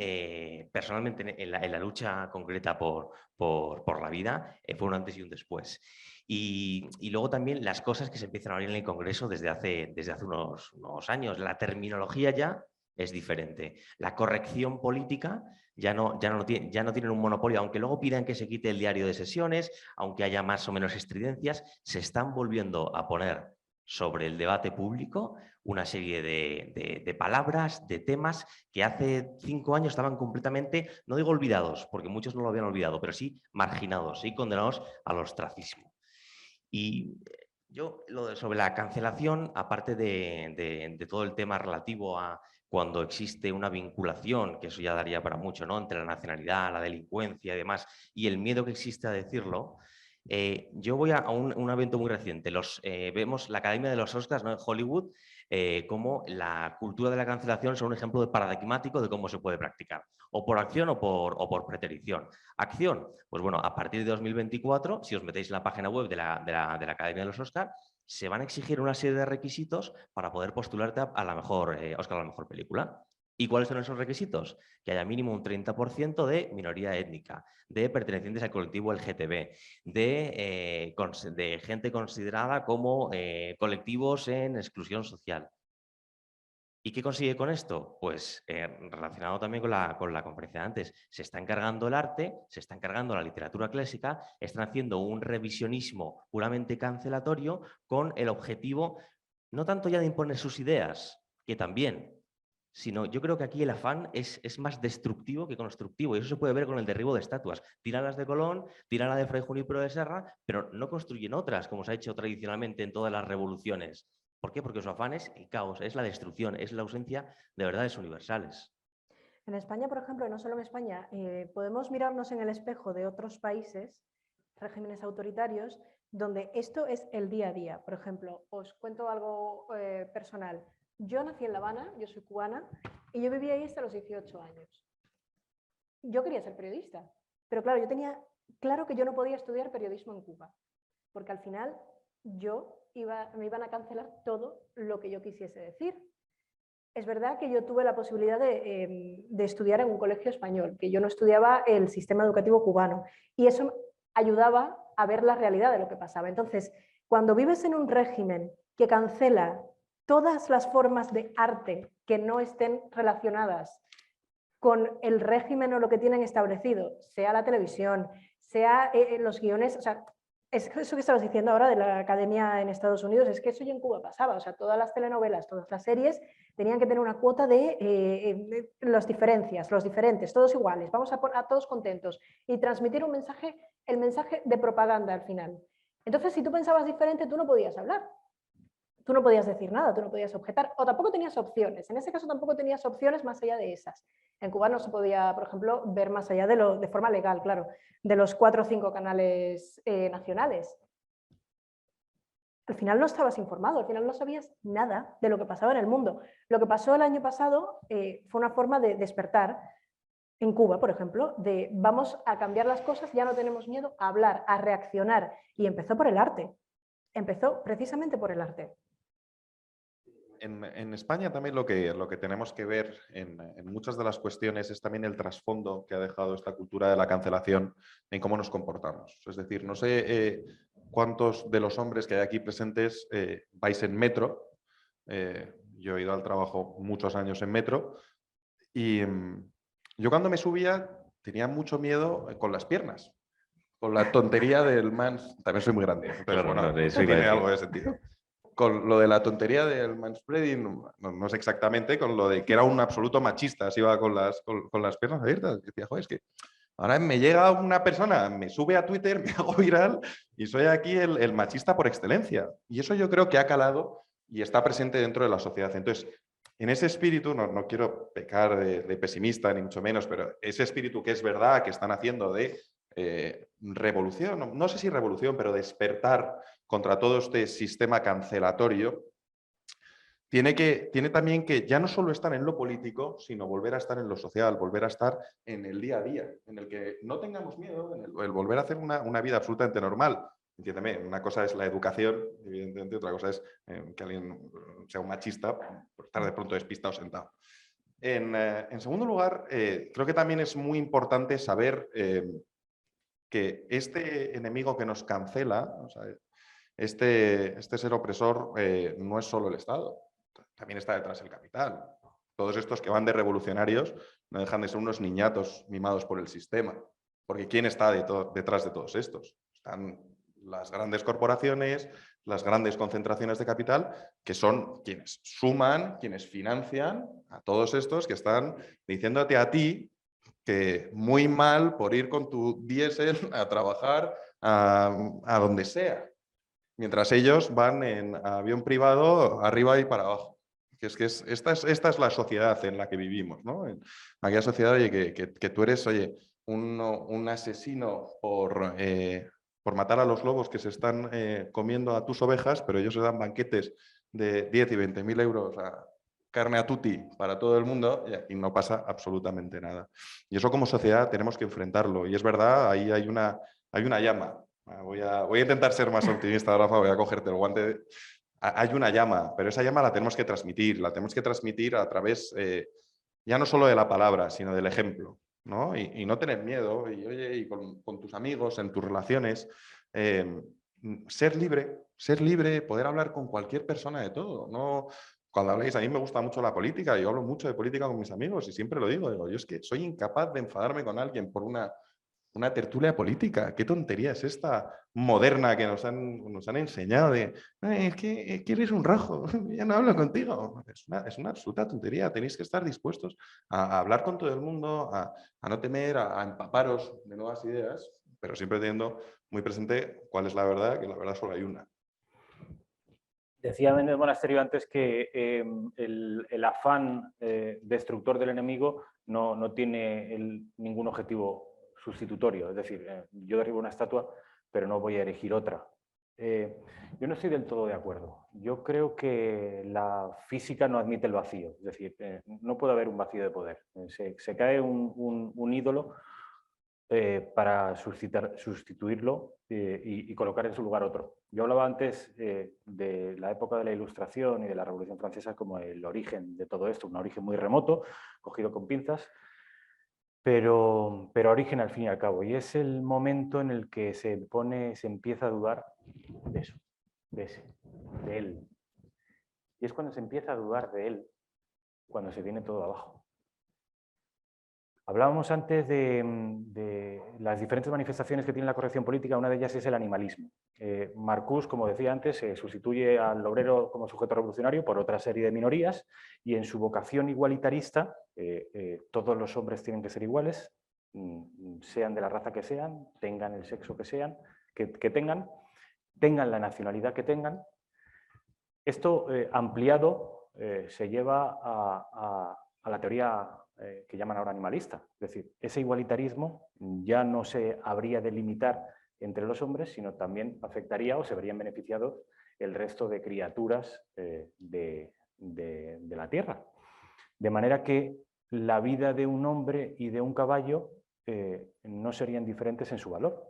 S4: personalmente, en la lucha concreta por la vida, fue un antes y un después. Y luego también las cosas que se empiezan a abrir en el Congreso desde hace unos años. La terminología ya es diferente. La corrección política ya no tienen un monopolio, aunque luego pidan que se quite el diario de sesiones, aunque haya más o menos estridencias, se están volviendo a poner sobre el debate público una serie de palabras, de temas que hace 5 años estaban completamente, no digo olvidados, porque muchos no lo habían olvidado, pero sí marginados y condenados al ostracismo. Y yo, sobre la cancelación, aparte de todo el tema relativo a cuando existe una vinculación, que eso ya daría para mucho, ¿no?, entre la nacionalidad, la delincuencia y demás, y el miedo que existe a decirlo, yo voy a un evento muy reciente. Vemos la Academia de los Oscars, ¿no?, en Hollywood, como la cultura de la cancelación son un ejemplo paradigmático de cómo se puede practicar, o por acción o por preterición. Acción, pues bueno, a partir de 2024, si os metéis en la página web de la Academia de los Oscars, se van a exigir una serie de requisitos para poder postularte a la mejor Oscar a la mejor película. ¿Y cuáles son esos requisitos? Que haya mínimo un 30% de minoría étnica, de pertenecientes al colectivo LGTB, de gente considerada como colectivos en exclusión social. ¿Y qué consigue con esto? Pues relacionado también con la conferencia de antes, se está encargando el arte, se está encargando la literatura clásica, están haciendo un revisionismo puramente cancelatorio con el objetivo no tanto ya de imponer sus ideas, que también, sino yo creo que aquí el afán es más destructivo que constructivo, y eso se puede ver con el derribo de estatuas. Tiran las de Colón, tiran la de Fray Junípero de Serra, pero no construyen otras, como se ha hecho tradicionalmente en todas las revoluciones. ¿Por qué? Porque su afán es el caos, es la destrucción, es la ausencia de verdades universales.
S3: En España, por ejemplo, y no solo en España, podemos mirarnos en el espejo de otros países, regímenes autoritarios, donde esto es el día a día. Por ejemplo, os cuento algo personal. Yo nací en La Habana, yo soy cubana, y yo viví ahí hasta los 18 años. Yo quería ser periodista, pero claro, yo tenía claro que yo no podía estudiar periodismo en Cuba, porque al final me iban a cancelar todo lo que yo quisiese decir. Es verdad que yo tuve la posibilidad de estudiar en un colegio español, que yo no estudiaba el sistema educativo cubano, y eso ayudaba a ver la realidad de lo que pasaba. Entonces, cuando vives en un régimen que cancela todas las formas de arte que no estén relacionadas con el régimen o lo que tienen establecido, sea la televisión, sea los guiones, o sea, es eso que estabas diciendo ahora de la academia en Estados Unidos, es que eso ya en Cuba pasaba, o sea, todas las telenovelas, todas las series tenían que tener una cuota de las diferencias, los diferentes, todos iguales, vamos a todos contentos y transmitir un mensaje, el mensaje de propaganda al final. Entonces, si tú pensabas diferente, tú no podías hablar. Tú no podías decir nada, tú no podías objetar, o tampoco tenías opciones. En ese caso tampoco tenías opciones más allá de esas. En Cuba no se podía, por ejemplo, ver más allá de forma legal, claro, de los 4 o 5 canales nacionales. Al final no estabas informado, al final no sabías nada de lo que pasaba en el mundo. Lo que pasó el año pasado fue una forma de despertar en Cuba, por ejemplo, de vamos a cambiar las cosas, ya no tenemos miedo a hablar, a reaccionar. Y empezó por el arte. Empezó precisamente por el arte.
S1: En España también lo que tenemos que ver en muchas de las cuestiones es también el trasfondo que ha dejado esta cultura de la cancelación en cómo nos comportamos. Es decir, no sé cuántos de los hombres que hay aquí presentes vais en metro. Yo he ido al trabajo muchos años en metro y yo cuando me subía tenía mucho miedo con las piernas, con la tontería del también soy muy grande, entonces,
S4: Claro,
S1: bueno,
S4: no, eso
S1: tiene algo de sentido. Con lo de la tontería del manspreading, no sé exactamente, con lo de que era un absoluto machista, si iba con las piernas abiertas. Decía, joder, es que ahora me llega una persona, me sube a Twitter, me hago viral y soy aquí el machista por excelencia. Y eso yo creo que ha calado y está presente dentro de la sociedad. Entonces, en ese espíritu, no quiero pecar de pesimista ni mucho menos, pero ese espíritu que es verdad que están haciendo de revolución, no sé si revolución, pero despertar contra todo este sistema cancelatorio, tiene también que ya no solo estar en lo político, sino volver a estar en lo social, volver a estar en el día a día, en el que no tengamos miedo, el volver a hacer una vida absolutamente normal. entiéndeme, una cosa es la educación, evidentemente, otra cosa es que alguien sea un machista por estar de pronto despistado sentado. En segundo lugar, creo que también es muy importante saber que este enemigo que nos cancela, o sea, este ser opresor, no es solo el Estado, también está detrás el capital. Todos estos que van de revolucionarios no dejan de ser unos niñatos mimados por el sistema. Porque ¿quién está detrás de todos estos? Están las grandes corporaciones, las grandes concentraciones de capital, que son quienes suman, quienes financian a todos estos que están diciéndote a ti que muy mal por ir con tu diésel a trabajar a donde sea, mientras ellos van en avión privado arriba y para abajo. Esta es la sociedad en la que vivimos, ¿no? En aquella sociedad, oye, que tú eres, oye, un asesino por matar a los lobos que se están comiendo a tus ovejas, pero ellos se dan banquetes de 10 y 20.000 euros a carne a tutti para todo el mundo y aquí no pasa absolutamente nada. Y eso como sociedad tenemos que enfrentarlo. Y es verdad, ahí hay una llama. Voy a intentar ser más optimista, Rafa, voy a cogerte el guante. Hay una llama, pero esa llama la tenemos que transmitir a través ya no solo de la palabra, sino del ejemplo, ¿no? Y no tener miedo, y oye, y con tus amigos, en tus relaciones, ser libre, poder hablar con cualquier persona de todo, ¿no? Cuando habláis, a mí me gusta mucho la política, yo hablo mucho de política con mis amigos y siempre lo digo, yo es que soy incapaz de enfadarme con alguien por una tertulia política. ¿Qué tontería es esta moderna que nos han enseñado de es que eres un rajo, ya no hablo contigo? Es una absoluta tontería. Tenéis que estar dispuestos a hablar con todo el mundo, a no temer, a empaparos de nuevas ideas, pero siempre teniendo muy presente cuál es la verdad, que la verdad solo hay una.
S2: Decía Méndez Monasterio antes que el afán destructor del enemigo no tiene ningún objetivo sustitutorio. Es decir, yo derribo una estatua, pero no voy a erigir otra. Yo no estoy del todo de acuerdo. Yo creo que la física no admite el vacío. Es decir, no puede haber un vacío de poder. Se cae un ídolo para sustituirlo y colocar en su lugar otro. Yo hablaba antes de la época de la Ilustración y de la Revolución Francesa como el origen de todo esto, un origen muy remoto, cogido con pinzas, pero origen al fin y al cabo. Y es el momento en el que se empieza a dudar de eso, de él. Y es cuando se empieza a dudar de él, cuando se viene todo abajo. Hablábamos antes de las diferentes manifestaciones que tiene la corrección política, una de ellas es el animalismo. Marcuse, como decía antes, sustituye al obrero como sujeto revolucionario por otra serie de minorías y en su vocación igualitarista todos los hombres tienen que ser iguales, sean de la raza que sean, tengan el sexo que sean, que tengan la nacionalidad que tengan. Esto ampliado se lleva a la teoría que llaman ahora animalista. Es decir, ese igualitarismo ya no se habría de limitar entre los hombres, sino también afectaría o se verían beneficiados el resto de criaturas de la Tierra. De manera que la vida de un hombre y de un caballo no serían diferentes en su valor.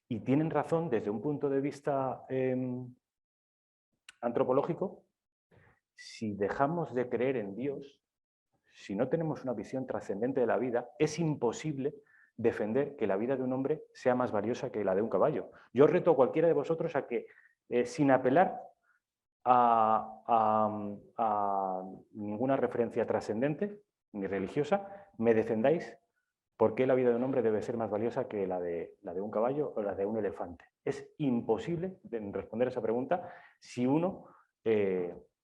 S2: Y tienen razón desde un punto de vista antropológico. Si dejamos de creer en Dios, si no tenemos una visión trascendente de la vida, es imposible defender que la vida de un hombre sea más valiosa que la de un caballo. Yo reto a cualquiera de vosotros a que, sin apelar a ninguna referencia trascendente ni religiosa, me defendáis por qué la vida de un hombre debe ser más valiosa que la de un caballo o la de un elefante. Es imposible responder a esa pregunta si uno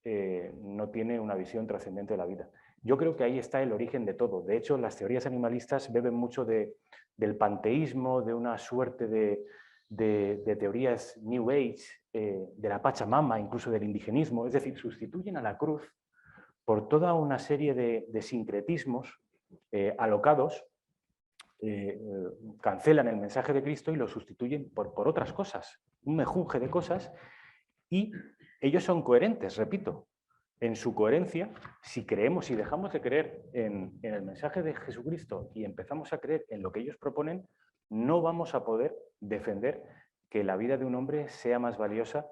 S2: no tiene una visión trascendente de la vida. Yo creo que ahí está el origen de todo. De hecho, las teorías animalistas beben mucho del panteísmo, de una suerte de teorías New Age, de la Pachamama, incluso del indigenismo. Es decir, sustituyen a la cruz por toda una serie de sincretismos alocados, cancelan el mensaje de Cristo y lo sustituyen por otras cosas, un mejunje de cosas, y ellos son coherentes, repito. En su coherencia, si creemos y dejamos de creer en el mensaje de Jesucristo y empezamos a creer en lo que ellos proponen, no vamos a poder defender que la vida de un hombre sea más valiosa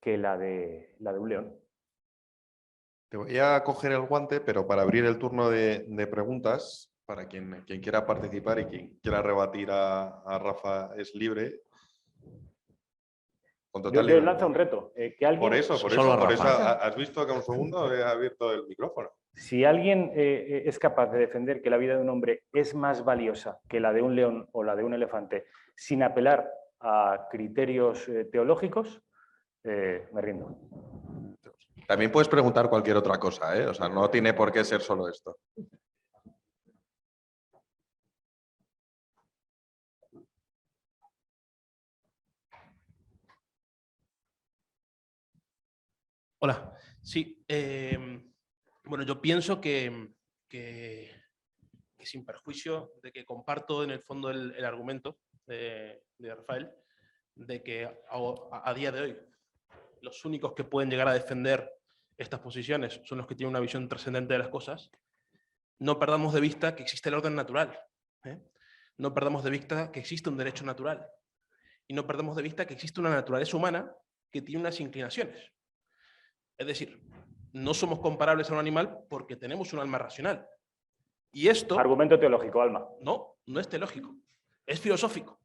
S2: que la de un león?
S1: Te voy a coger el guante, pero para abrir el turno de preguntas, para quien quiera participar y quien quiera rebatir a Rafa es libre. Con total
S2: Yo
S1: libertad.
S2: lanzo un reto. Que alguien,
S1: Por eso,
S4: Solo Rafa.
S1: has visto que un segundo he abierto el micrófono.
S2: si alguien es capaz de defender que la vida de un hombre es más valiosa que la de un león o la de un elefante, sin apelar a criterios teológicos, me rindo.
S1: También puedes preguntar cualquier otra cosa, ¿eh? O sea, no tiene por qué ser solo esto.
S5: Hola, sí. Bueno, yo pienso que sin perjuicio de que comparto en el fondo el argumento de Rafael, de que a día de hoy los únicos que pueden llegar a defender estas posiciones son los que tienen una visión trascendente de las cosas, no perdamos de vista que existe el orden natural. No perdamos de vista que existe un derecho natural. Y no perdamos de vista que existe una naturaleza humana que tiene unas inclinaciones. Es decir, no somos comparables a un animal porque tenemos un alma racional. Y esto...
S2: Argumento teológico, alma.
S5: No, no es teológico, es filosófico.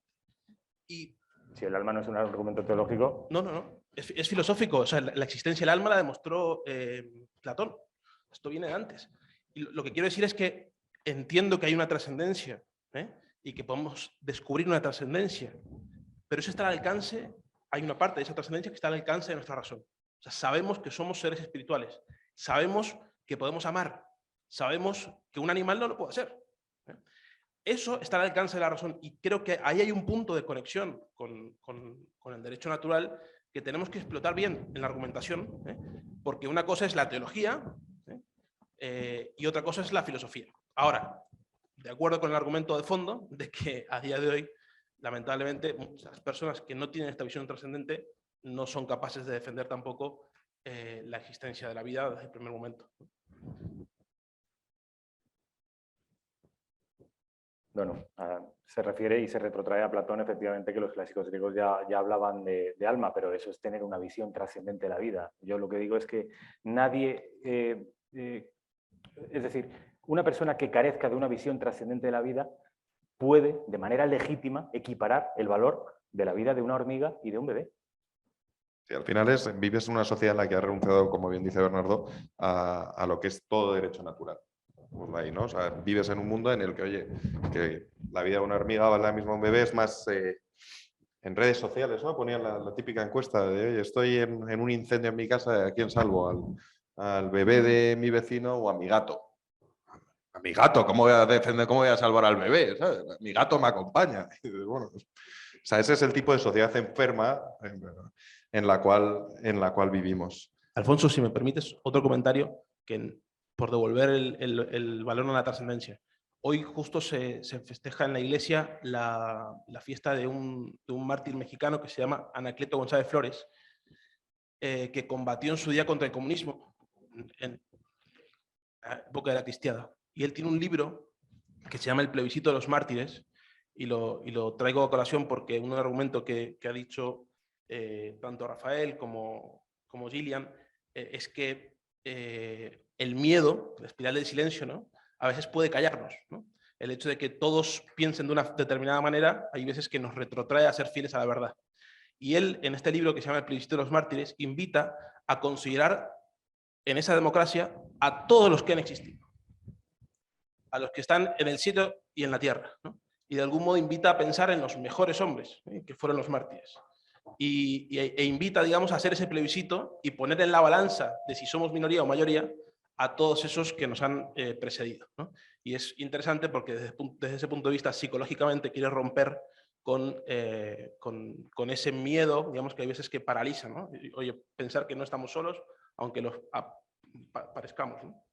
S5: Y...
S2: Si el alma no es un argumento teológico...
S5: No, es filosófico. O sea, la existencia del alma la demostró Platón. Esto viene de antes. Y lo que quiero decir es que entiendo que hay una trascendencia y que podemos descubrir una trascendencia, pero eso está al alcance, hay una parte de esa trascendencia que está al alcance de nuestra razón. O sea, sabemos que somos seres espirituales, sabemos que podemos amar, sabemos que un animal no lo puede hacer. Eso está al alcance de la razón y creo que ahí hay un punto de conexión con el derecho natural que tenemos que explotar bien en la argumentación, porque una cosa es la teología y otra cosa es la filosofía. Ahora, de acuerdo con el argumento de fondo de que a día de hoy, lamentablemente, muchas personas que no tienen esta visión trascendente no son capaces de defender tampoco la existencia de la vida desde el primer momento.
S2: Bueno, se refiere y se retrotrae a Platón, efectivamente, que los clásicos griegos ya hablaban de alma, pero eso es tener una visión trascendente de la vida. Yo lo que digo es que nadie, es decir, una persona que carezca de una visión trascendente de la vida puede, de manera legítima, equiparar el valor de la vida de una hormiga y de un bebé.
S1: Sí, al final vives en una sociedad en la que ha renunciado, como bien dice Bernardo, a lo que es todo derecho natural. Pues ahí, ¿no? O sea, vives en un mundo en el que, oye, que la vida de una hormiga vale la misma un bebé, es más en redes sociales, ¿no? Ponían la típica encuesta de, oye, estoy en un incendio en mi casa, ¿a quién salvo? ¿Al bebé de mi vecino o a mi gato? A mi gato, ¿cómo voy a defender, cómo voy a salvar al bebé? ¿Sabes? Mi gato me acompaña. Bueno, o sea, ese es el tipo de sociedad enferma en la cual vivimos.
S5: Alfonso, si me permites, otro comentario que por devolver el valor a la trascendencia. Hoy justo se festeja en la iglesia la fiesta de un mártir mexicano que se llama Anacleto González Flores, que combatió en su día contra el comunismo en la época de la cristiada. Y él tiene un libro que se llama El plebiscito de los mártires, y lo traigo a colación porque un argumento que ha dicho tanto Rafael como Gillian es que el miedo, la espiral del silencio, ¿no? A veces puede callarnos, ¿no? El hecho de que todos piensen de una determinada manera, hay veces que nos retrotrae a ser fieles a la verdad. Y él, en este libro que se llama El plebiscito de los mártires, invita a considerar en esa democracia a todos los que han existido, a los que están en el cielo y en la tierra, ¿no? Y de algún modo invita a pensar en los mejores hombres, que fueron los mártires. E invita, digamos, a hacer ese plebiscito y poner en la balanza de si somos minoría o mayoría a todos esos que nos han precedido, ¿no? Y es interesante porque desde ese punto de vista psicológicamente quiere romper con ese miedo, digamos, que hay veces que paraliza, ¿no? Oye, pensar que no estamos solos, aunque los parezcamos, ¿no?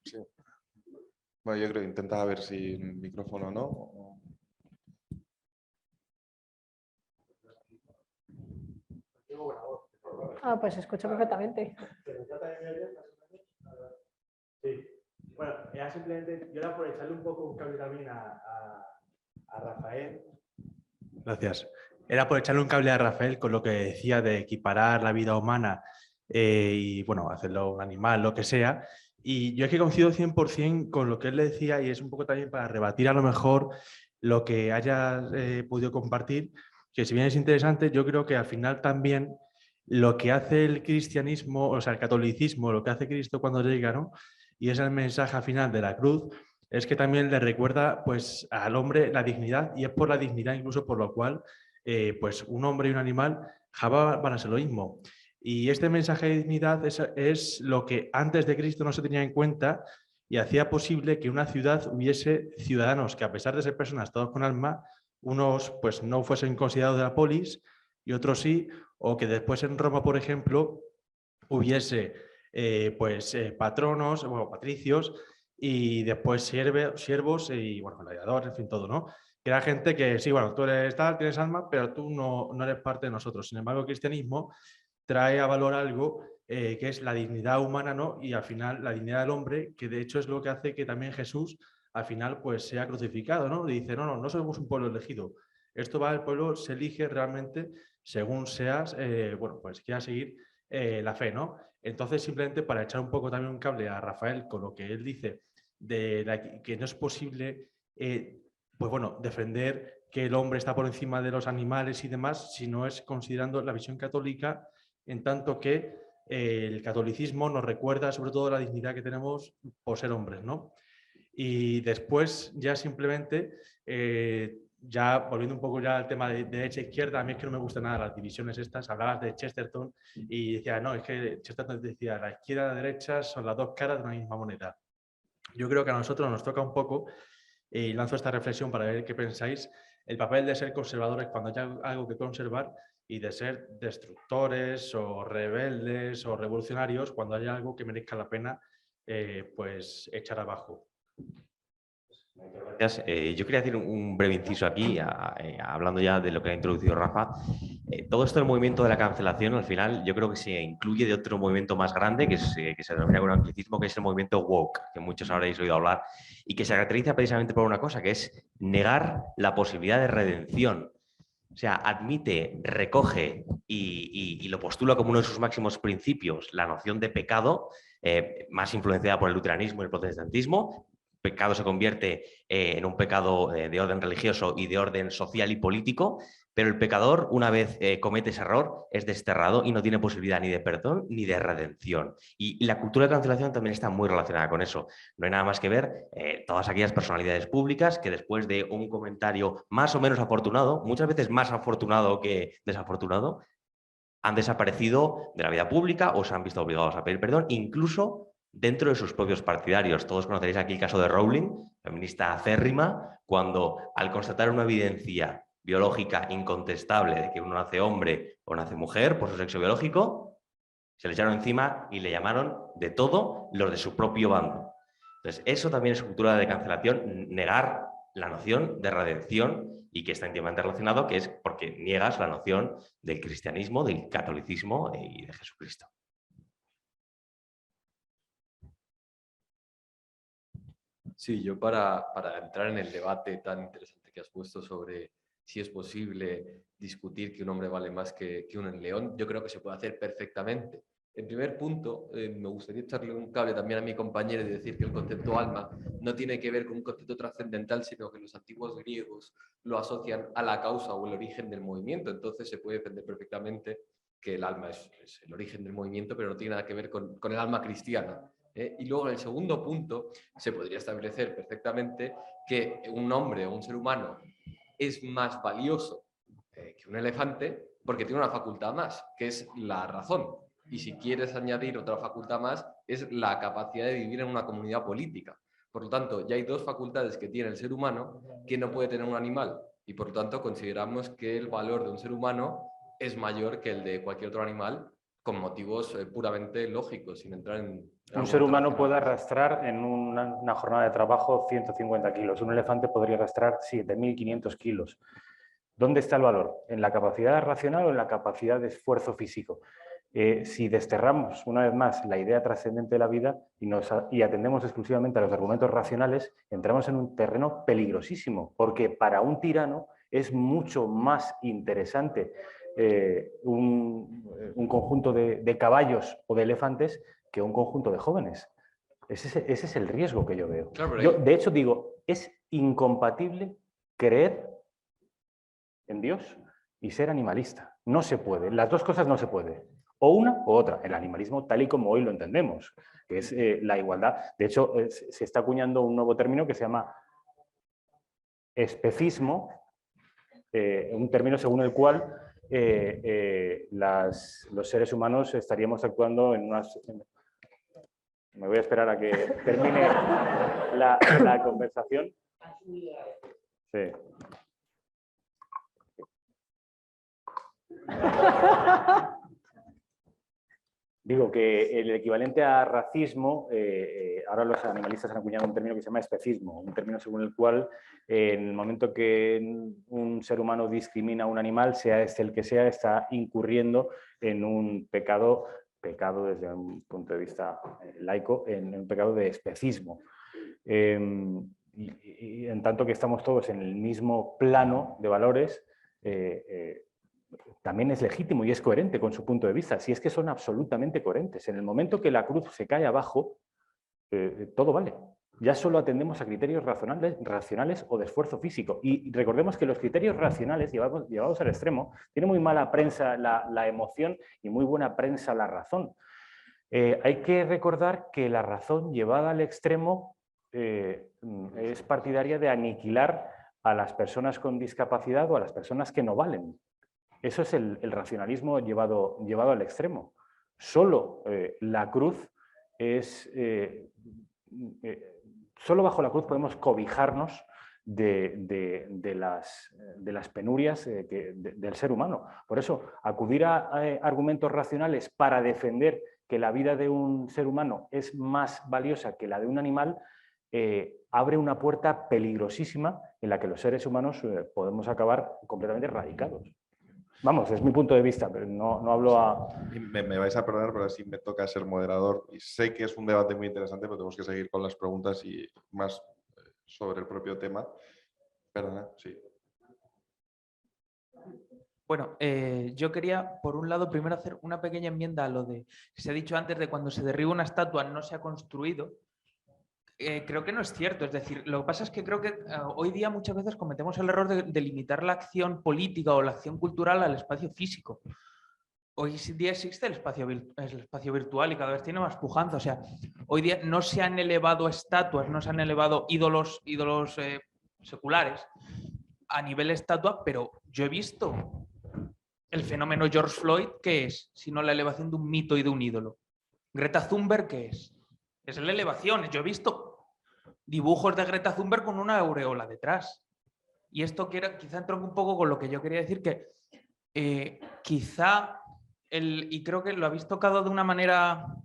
S1: Sí. Bueno, yo creo que intenta ver si el micrófono no.
S3: Ah, pues escucho perfectamente.
S6: Sí. Bueno, era simplemente, yo era por echarle un poco un cambio también a Rafael. Gracias. Era por echarle un cable a Rafael con lo que decía de equiparar la vida humana y, bueno, hacerlo un animal, lo que sea. Y yo es que coincido 100% con lo que él le decía y es un poco también para rebatir a lo mejor lo que hayas podido compartir, que si bien es interesante, yo creo que al final también lo que hace el cristianismo, o sea, el catolicismo, lo que hace Cristo cuando llega, ¿no? Y es el mensaje al final de la cruz, es que también le recuerda pues al hombre la dignidad y es por la dignidad incluso por lo cual pues un hombre y un animal jamás van a ser lo mismo. Y este mensaje de dignidad es lo que antes de Cristo no se tenía en cuenta y hacía posible que una ciudad hubiese ciudadanos que a pesar de ser personas todos con alma, unos pues no fuesen considerados de la polis y otros sí, o que después en Roma, por ejemplo, hubiese patronos, bueno, patricios, y después siervos y, bueno, gladiadores, en fin, todo, ¿no? Que era gente que, sí, bueno, tú eres tal, tienes alma, pero tú no eres parte de nosotros. Sin embargo, el cristianismo trae a valor algo que es la dignidad humana, ¿no? Y al final la dignidad del hombre, que de hecho es lo que hace que también Jesús al final pues sea crucificado, ¿no? Y dice, no somos un pueblo elegido. Esto va, el pueblo se elige realmente según seas, bueno, pues quieras seguir la fe, ¿no? Entonces, simplemente para echar un poco también un cable a Rafael con lo que él dice, que no es posible, pues bueno, defender que el hombre está por encima de los animales y demás, si no es considerando la visión católica, en tanto que el catolicismo nos recuerda sobre todo la dignidad que tenemos por ser hombres, ¿no? Y después ya simplemente, ya volviendo un poco ya al tema de derecha e izquierda, a mí es que no me gustan nada las divisiones estas, hablabas de Chesterton y decía, no, es que Chesterton decía, la izquierda y la derecha son las dos caras de una misma moneda. Yo creo que a nosotros nos toca un poco, y lanzo esta reflexión para ver qué pensáis, el papel de ser conservadores cuando hay algo que conservar y de ser destructores o rebeldes o revolucionarios cuando hay algo que merezca la pena pues echar abajo.
S4: Gracias. Yo quería decir un breve inciso aquí, hablando ya de lo que ha introducido Rafa. Todo esto del movimiento de la cancelación, al final, yo creo que se incluye de otro movimiento más grande que se denomina con anglicismo, que es el movimiento woke, que muchos habréis oído hablar, y que se caracteriza precisamente por una cosa, que es negar la posibilidad de redención. O sea, admite, recoge y lo postula como uno de sus máximos principios la noción de pecado, más influenciada por el luteranismo y el protestantismo. Pecado se convierte en un pecado de orden religioso y de orden social y político, pero el pecador, una vez comete ese error, es desterrado y no tiene posibilidad ni de perdón ni de redención. Y la cultura de cancelación también está muy relacionada con eso. No hay nada más que ver todas aquellas personalidades públicas que después de un comentario más o menos afortunado, muchas veces más afortunado que desafortunado, han desaparecido de la vida pública o se han visto obligados a pedir perdón, incluso dentro de sus propios partidarios. Todos conoceréis aquí el caso de Rowling, feminista acérrima, cuando al constatar una evidencia biológica incontestable de que uno nace hombre o nace mujer por su sexo biológico, se le echaron encima y le llamaron de todo los de su propio bando. Entonces, eso también es cultura de cancelación, negar la noción de redención y que está íntimamente relacionado, que es porque niegas la noción del cristianismo, del catolicismo y de Jesucristo.
S7: Sí, yo para entrar en el debate tan interesante que has puesto sobre si es posible discutir que un hombre vale más que un león, yo creo que se puede hacer perfectamente. En primer punto, me gustaría echarle un cable también a mi compañero y decir que el concepto alma no tiene que ver con un concepto trascendental, sino que los antiguos griegos lo asocian a la causa o el origen del movimiento. Entonces se puede defender perfectamente que el alma es el origen del movimiento, pero no tiene nada que ver con el alma cristiana. Y luego en el segundo punto se podría establecer perfectamente que un hombre o un ser humano es más valioso que un elefante porque tiene una facultad más, que es la razón. Y si quieres añadir otra facultad más, es la capacidad de vivir en una comunidad política. Por lo tanto, ya hay dos facultades que tiene el ser humano que no puede tener un animal. Y por lo tanto, consideramos que el valor de un ser humano es mayor que el de cualquier otro animal con motivos puramente lógicos, sin entrar en...
S2: Un ser humano puede arrastrar en una jornada de trabajo 150 kilos. Un elefante podría arrastrar 7.500 kilos. ¿Dónde está el valor? ¿En la capacidad racional o en la capacidad de esfuerzo físico? Si desterramos una vez más la idea trascendente de la vida y atendemos exclusivamente a los argumentos racionales, entramos en un terreno peligrosísimo, porque para un tirano es mucho más interesante un conjunto de caballos o de elefantes que un conjunto de jóvenes. Ese es el riesgo que yo veo.
S7: Claro,
S2: Yo, de hecho, digo, es incompatible creer en Dios y ser animalista. No se puede. Las dos cosas no se puede. O una o otra. El animalismo tal y como hoy lo entendemos, que es la igualdad. De hecho, se está acuñando un nuevo término que se llama especismo, un término según el cual los seres humanos estaríamos actuando en unas... Me voy a esperar a que termine la conversación. Sí. Digo que el equivalente a racismo, ahora los animalistas han acuñado un término que se llama especismo, un término según el cual en el momento que un ser humano discrimina a un animal, sea este el que sea, está incurriendo en un pecado desde un punto de vista laico, en un pecado de especismo. Y en tanto que estamos todos en el mismo plano de valores, también es legítimo y es coherente con su punto de vista. Si es que son absolutamente coherentes. En el momento que la cruz se cae abajo, todo vale. Ya solo atendemos a criterios racionales o de esfuerzo físico. Y recordemos que los criterios racionales, llevados al extremo, tienen muy mala prensa la emoción y muy buena prensa la razón. Hay que recordar que la razón llevada al extremo es partidaria de aniquilar a las personas con discapacidad o a las personas que no valen. Eso es el racionalismo llevado al extremo. Solo la cruz es... solo bajo la cruz podemos cobijarnos de las penurias del ser humano. Por eso, acudir a argumentos racionales para defender que la vida de un ser humano es más valiosa que la de un animal, abre una puerta peligrosísima en la que los seres humanos podemos acabar completamente erradicados. Vamos, es mi punto de vista, pero no hablo a...
S1: Me vais a perdonar, pero así me toca ser moderador. Y sé que es un debate muy interesante, pero tenemos que seguir con las preguntas y más sobre el propio tema. Perdona, sí.
S8: Bueno, yo quería, por un lado, primero hacer una pequeña enmienda a lo de... Se ha dicho antes de cuando se derriba una estatua no se ha construido. Creo que no es cierto. Es decir, lo que pasa es que creo que hoy día muchas veces cometemos el error de limitar la acción política o la acción cultural al espacio físico. Hoy día existe el espacio virtual y cada vez tiene más pujanza. O sea, hoy día no se han elevado estatuas, no se han elevado ídolos seculares a nivel estatua, pero yo he visto el fenómeno George Floyd, ¿qué es? Sino la elevación de un mito y de un ídolo. Greta Thunberg, ¿qué es? Es la elevación. Yo he visto dibujos de Greta Thunberg con una aureola detrás. Y esto quizá entronca un poco con lo que yo quería decir, que quizá, y creo que lo habéis tocado de una manera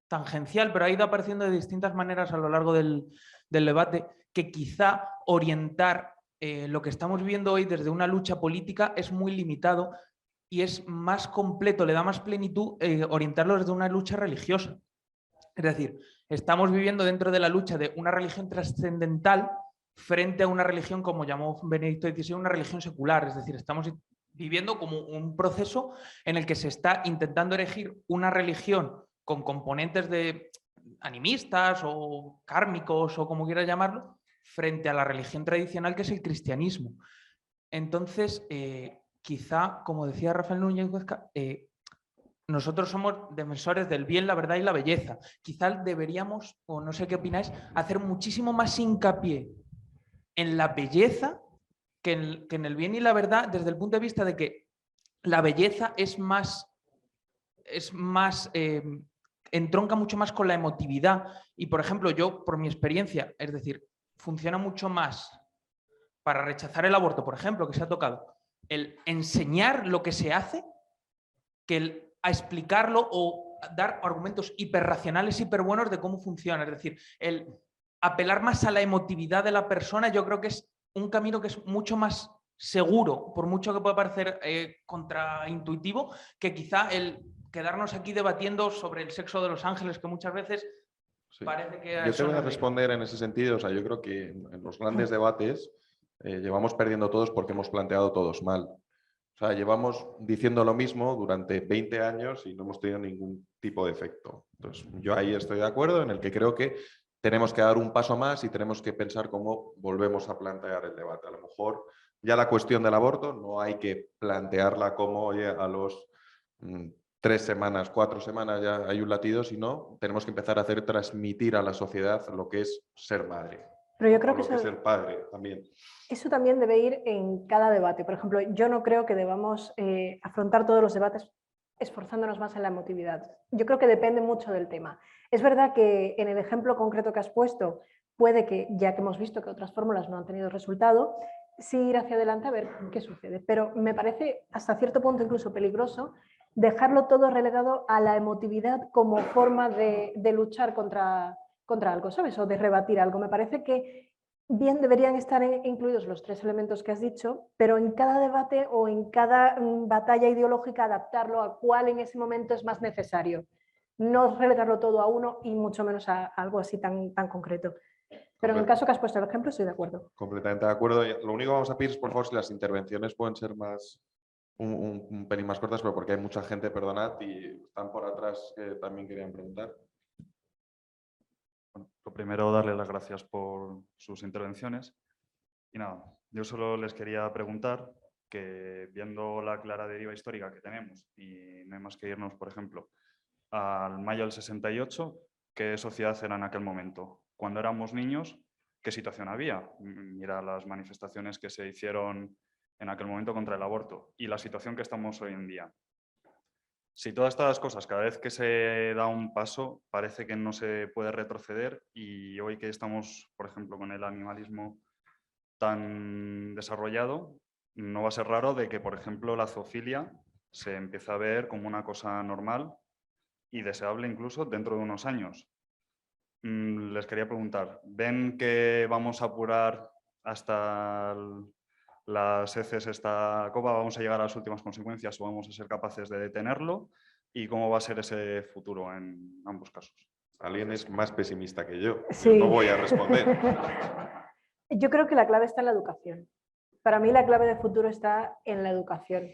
S8: tangencial, pero ha ido apareciendo de distintas maneras a lo largo del debate, que quizá orientar lo que estamos viendo hoy desde una lucha política es muy limitado y es más completo, le da más plenitud orientarlo desde una lucha religiosa. Es decir, estamos viviendo dentro de la lucha de una religión trascendental frente a una religión, como llamó Benedicto XVI, una religión secular. Es decir, estamos viviendo como un proceso en el que se está intentando erigir una religión con componentes de animistas o kármicos o como quieras llamarlo, frente a la religión tradicional que es el cristianismo. Entonces, quizá, como decía Rafael Núñez Huesca, nosotros somos defensores del bien, la verdad y la belleza. Quizás deberíamos, o no sé qué opináis, hacer muchísimo más hincapié en la belleza que en el bien y la verdad, desde el punto de vista de que la belleza entronca mucho más con la emotividad. Y, por ejemplo, yo, por mi experiencia, es decir, funciona mucho más para rechazar el aborto, por ejemplo, que se ha tocado, el enseñar lo que se hace que a explicarlo o dar argumentos hiperracionales, hiperbuenos de cómo funciona. Es decir, el apelar más a la emotividad de la persona, yo creo que es un camino que es mucho más seguro, por mucho que pueda parecer contraintuitivo, que quizá el quedarnos aquí debatiendo sobre el sexo de los ángeles, que muchas veces
S1: sí.
S8: parece que...
S1: Yo te voy a responder en ese sentido. O sea, yo creo que en los grandes debates llevamos perdiendo todos porque hemos planteado todos mal. O sea, llevamos diciendo lo mismo durante 20 años y no hemos tenido ningún tipo de efecto. Entonces, yo ahí estoy de acuerdo, en el que creo que tenemos que dar un paso más y tenemos que pensar cómo volvemos a plantear el debate. A lo mejor ya la cuestión del aborto no hay que plantearla como, oye, a los 3 semanas, 4 semanas ya hay un latido, sino tenemos que empezar a hacer transmitir a la sociedad lo que es ser madre.
S3: Pero yo creo que
S1: lo que es ser padre también.
S3: Eso también debe ir en cada debate. Por ejemplo, yo no creo que debamos afrontar todos los debates esforzándonos más en la emotividad. Yo creo que depende mucho del tema. Es verdad que en el ejemplo concreto que has puesto, puede que, ya que hemos visto que otras fórmulas no han tenido resultado, sí ir hacia adelante a ver qué sucede. Pero me parece hasta cierto punto incluso peligroso dejarlo todo relegado a la emotividad como forma de luchar contra algo, ¿sabes? O de rebatir algo. Me parece que bien deberían estar incluidos los 3 elementos que has dicho, pero en cada debate o en cada batalla ideológica adaptarlo a cuál en ese momento es más necesario. No relegarlo todo a uno y mucho menos a algo así tan concreto. Pero en el caso que has puesto el ejemplo, estoy de acuerdo.
S1: Completamente de acuerdo. Lo único que vamos a pedir es, por favor, si las intervenciones pueden ser más un pelín más cortas, pero porque hay mucha gente, perdonad, y están por atrás que también querían preguntar.
S9: Bueno, lo primero, darle las gracias por sus intervenciones. Y nada, yo solo les quería preguntar que, viendo la clara deriva histórica que tenemos, y no hay más que irnos, por ejemplo, al mayo del 68, ¿qué sociedad era en aquel momento? Cuando éramos niños, ¿qué situación había? Mira las manifestaciones que se hicieron en aquel momento contra el aborto y la situación que estamos hoy en día. Si todas estas cosas, cada vez que se da un paso, parece que no se puede retroceder, y hoy que estamos, por ejemplo, con el animalismo tan desarrollado, no va a ser raro de que, por ejemplo, la zoofilia se empiece a ver como una cosa normal y deseable incluso dentro de unos años. Les quería preguntar, ¿ven que vamos a apurar hasta las heces esta copa? ¿Vamos a llegar a las últimas consecuencias o vamos a ser capaces de detenerlo? ¿Y cómo va a ser ese futuro en ambos casos?
S1: Alguien es más pesimista que yo.
S3: Sí.
S1: Yo no voy a responder.
S3: Yo creo que la clave está en la educación. Para mí la clave del futuro está en la educación.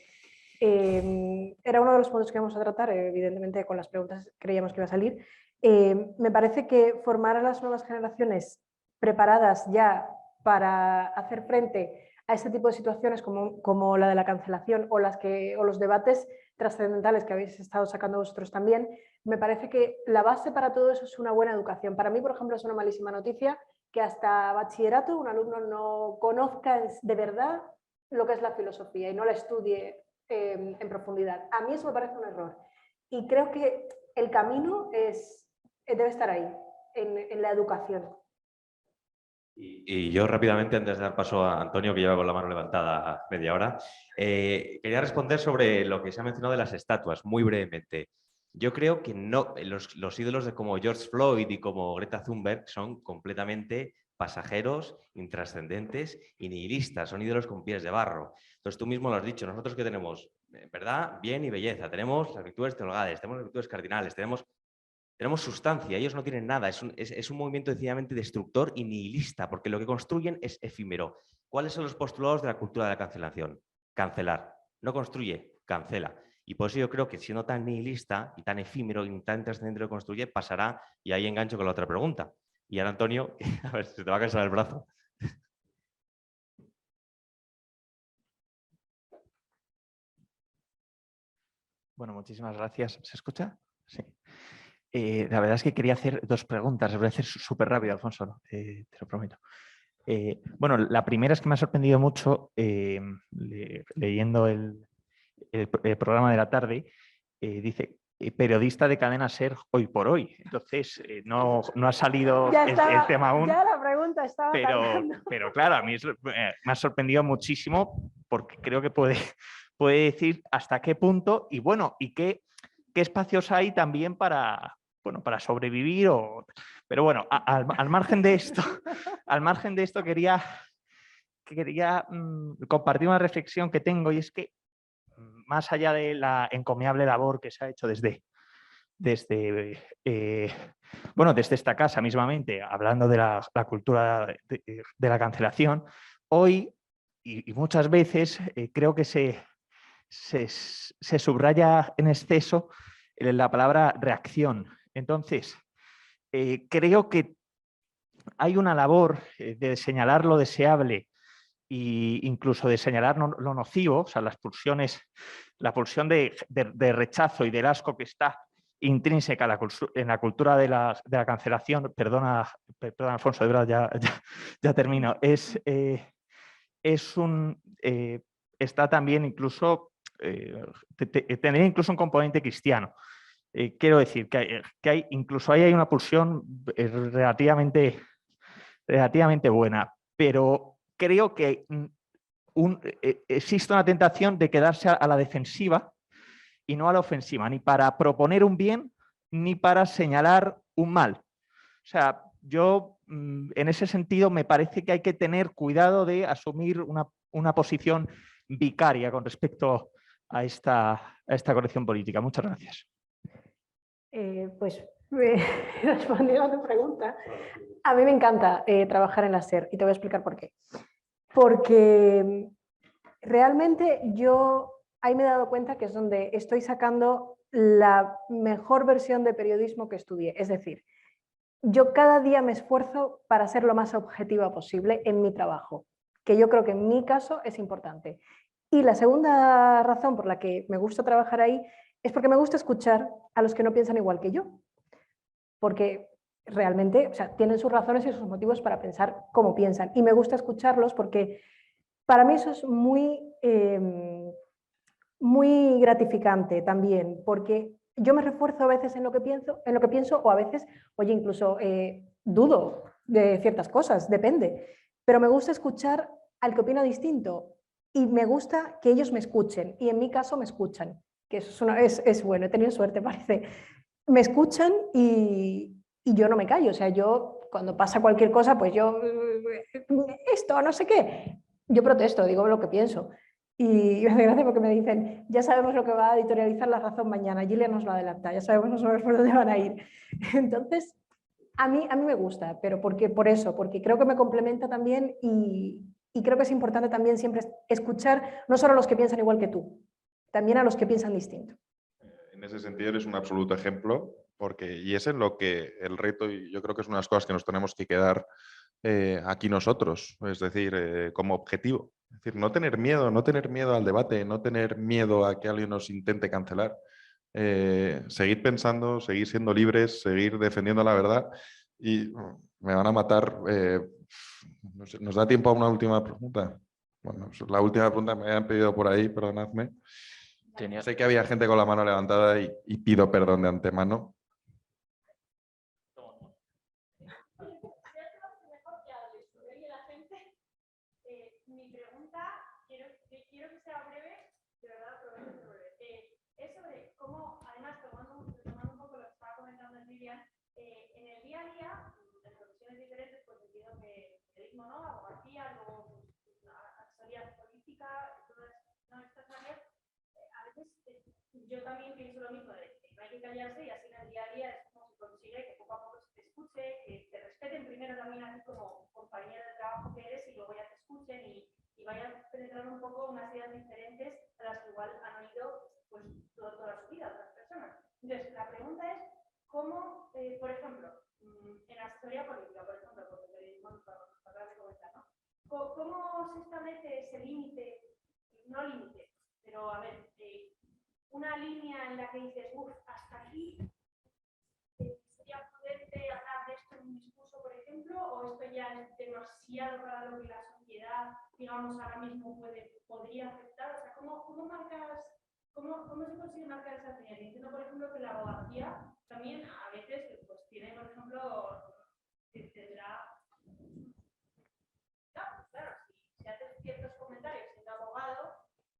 S3: Era uno de los puntos que vamos a tratar, evidentemente con las preguntas creíamos que iba a salir. Me parece que formar a las nuevas generaciones preparadas ya para hacer frente a este tipo de situaciones como la de la cancelación o los debates trascendentales que habéis estado sacando vosotros también, me parece que la base para todo eso es una buena educación. Para mí, por ejemplo, es una malísima noticia que hasta bachillerato un alumno no conozca de verdad lo que es la filosofía y no la estudie en profundidad. A mí eso me parece un error. Y creo que el camino debe estar ahí, en la educación.
S4: Y yo rápidamente, antes de dar paso a Antonio, que lleva con la mano levantada media hora, quería responder sobre lo que se ha mencionado de las estatuas, muy brevemente. Yo creo que no, los ídolos de como George Floyd y como Greta Thunberg son completamente pasajeros, intrascendentes y nihilistas, son ídolos con pies de barro. Entonces tú mismo lo has dicho, nosotros que tenemos, ¿verdad?, bien y belleza, tenemos las virtudes teologales, tenemos las virtudes cardinales, tenemos sustancia, ellos no tienen nada, es un movimiento decididamente destructor y nihilista, porque lo que construyen es efímero. ¿Cuáles son los postulados de la cultura de la cancelación? Cancelar. No construye, cancela. Y por eso yo creo que, siendo tan nihilista y tan efímero y tan trascendente lo que construye, pasará, y ahí engancho con la otra pregunta. Y ahora, Antonio, a ver, se te va a cansar el brazo.
S10: Bueno, muchísimas gracias. ¿Se escucha? Sí. La verdad es que quería hacer 2 preguntas. Las voy a hacer súper rápido, Alfonso, te lo prometo. Bueno, la primera es que me ha sorprendido mucho leyendo el programa de la tarde. Dice periodista de cadena SER hoy por hoy. Entonces, no ha salido el tema aún.
S3: Ya la pregunta estaba
S10: pero claro, a mí me ha sorprendido muchísimo, porque creo que puede decir hasta qué punto y bueno, y qué espacios hay también para sobrevivir. Pero bueno, al margen de esto, quería compartir una reflexión que tengo, y es que, más allá de la encomiable labor que se ha hecho desde esta casa mismamente, hablando de la cultura de la cancelación, hoy y muchas veces creo que se subraya en exceso la palabra reacción. Entonces, creo que hay una labor de señalar lo deseable e incluso de señalar lo nocivo, o sea, la pulsión de rechazo y del asco que está intrínseca en la cultura de la cancelación. Perdona, Alfonso, de verdad, ya termino. Está también incluso, tendría incluso un componente cristiano. Quiero decir que incluso ahí hay una pulsión relativamente buena, pero creo que existe una tentación de quedarse a la defensiva y no a la ofensiva, ni para proponer un bien ni para señalar un mal. O sea, yo en ese sentido me parece que hay que tener cuidado de asumir una posición vicaria con respecto a esta corrección política. Muchas gracias.
S3: Pues respondiendo a tu pregunta, a mí me encanta trabajar en la SER y te voy a explicar por qué. Porque realmente yo ahí me he dado cuenta que es donde estoy sacando la mejor versión de periodismo que estudié. Es decir, yo cada día me esfuerzo para ser lo más objetiva posible en mi trabajo, que yo creo que en mi caso es importante. Y la segunda razón por la que me gusta trabajar ahí es porque me gusta escuchar a los que no piensan igual que yo. Porque realmente, o sea, tienen sus razones y sus motivos para pensar como piensan. Y me gusta escucharlos porque para mí eso es muy gratificante también, porque yo me refuerzo a veces en lo que pienso o a veces, oye, incluso dudo de ciertas cosas, depende. Pero me gusta escuchar al que opina distinto y me gusta que ellos me escuchen y en mi caso me escuchan, que eso es bueno, he tenido suerte, parece. Me escuchan y yo no me callo, o sea, yo cuando pasa cualquier cosa, pues yo, esto, no sé qué, yo protesto, digo lo que pienso. Y me hace gracia porque me dicen, ya sabemos lo que va a editorializar La Razón mañana, Gillian nos lo adelanta, ya sabemos más o menos por dónde van a ir. Entonces, a mí me gusta, pero porque creo que me complementa también y creo que es importante también siempre escuchar no solo a los que piensan igual que tú, también a los que piensan distinto.
S1: En ese sentido eres un absoluto ejemplo, y es en lo que el reto, y yo creo que es una de las cosas que nos tenemos que quedar aquí nosotros, es decir, como objetivo. Es decir, no tener miedo al debate, no tener miedo a que alguien nos intente cancelar. Seguir pensando, seguir siendo libres, seguir defendiendo la verdad. Y me van a matar. No sé, ¿nos da tiempo a una última pregunta? Bueno, la última pregunta me han pedido por ahí, perdonadme. Sé que había gente con la mano levantada y pido perdón de antemano.
S11: Mi pregunta, quiero que sea breve, de verdad, prometo ser breve. Es sobre cómo, además, tomando un poco lo que estaba comentando Lilian, en el día a día, en profesiones diferentes, pues entiendo que periodismo, ¿no? Abogacía, luego asesoría política, todas estas áreas. A veces yo también pienso lo mismo, de que no hay que callarse y así en el día a día es como se consigue que poco a poco se te escuche, que te respeten primero también a ti como compañero de trabajo que eres y luego ya te escuchen y vayan penetrando un poco unas ideas diferentes a las que igual han oído pues, toda su vida otras personas. Entonces, la pregunta es cómo, por ejemplo, en la asesoría política, por ejemplo, porque periodismo nos acabas de comentar, ¿no? ¿Cómo se establece ese límite? No límite, pero a ver, una línea en la que dices, hasta aquí sería prudente hablar de esto en un discurso, por ejemplo, o esto ya es demasiado para lo que la sociedad, digamos, ahora mismo podría aceptar. O sea, ¿cómo se consigue marcar esa línea? Entiendo, por ejemplo, que la abogacía también a veces pues, tiene, por ejemplo, tendrá... Claro, si haces ciertos comentarios siendo abogado,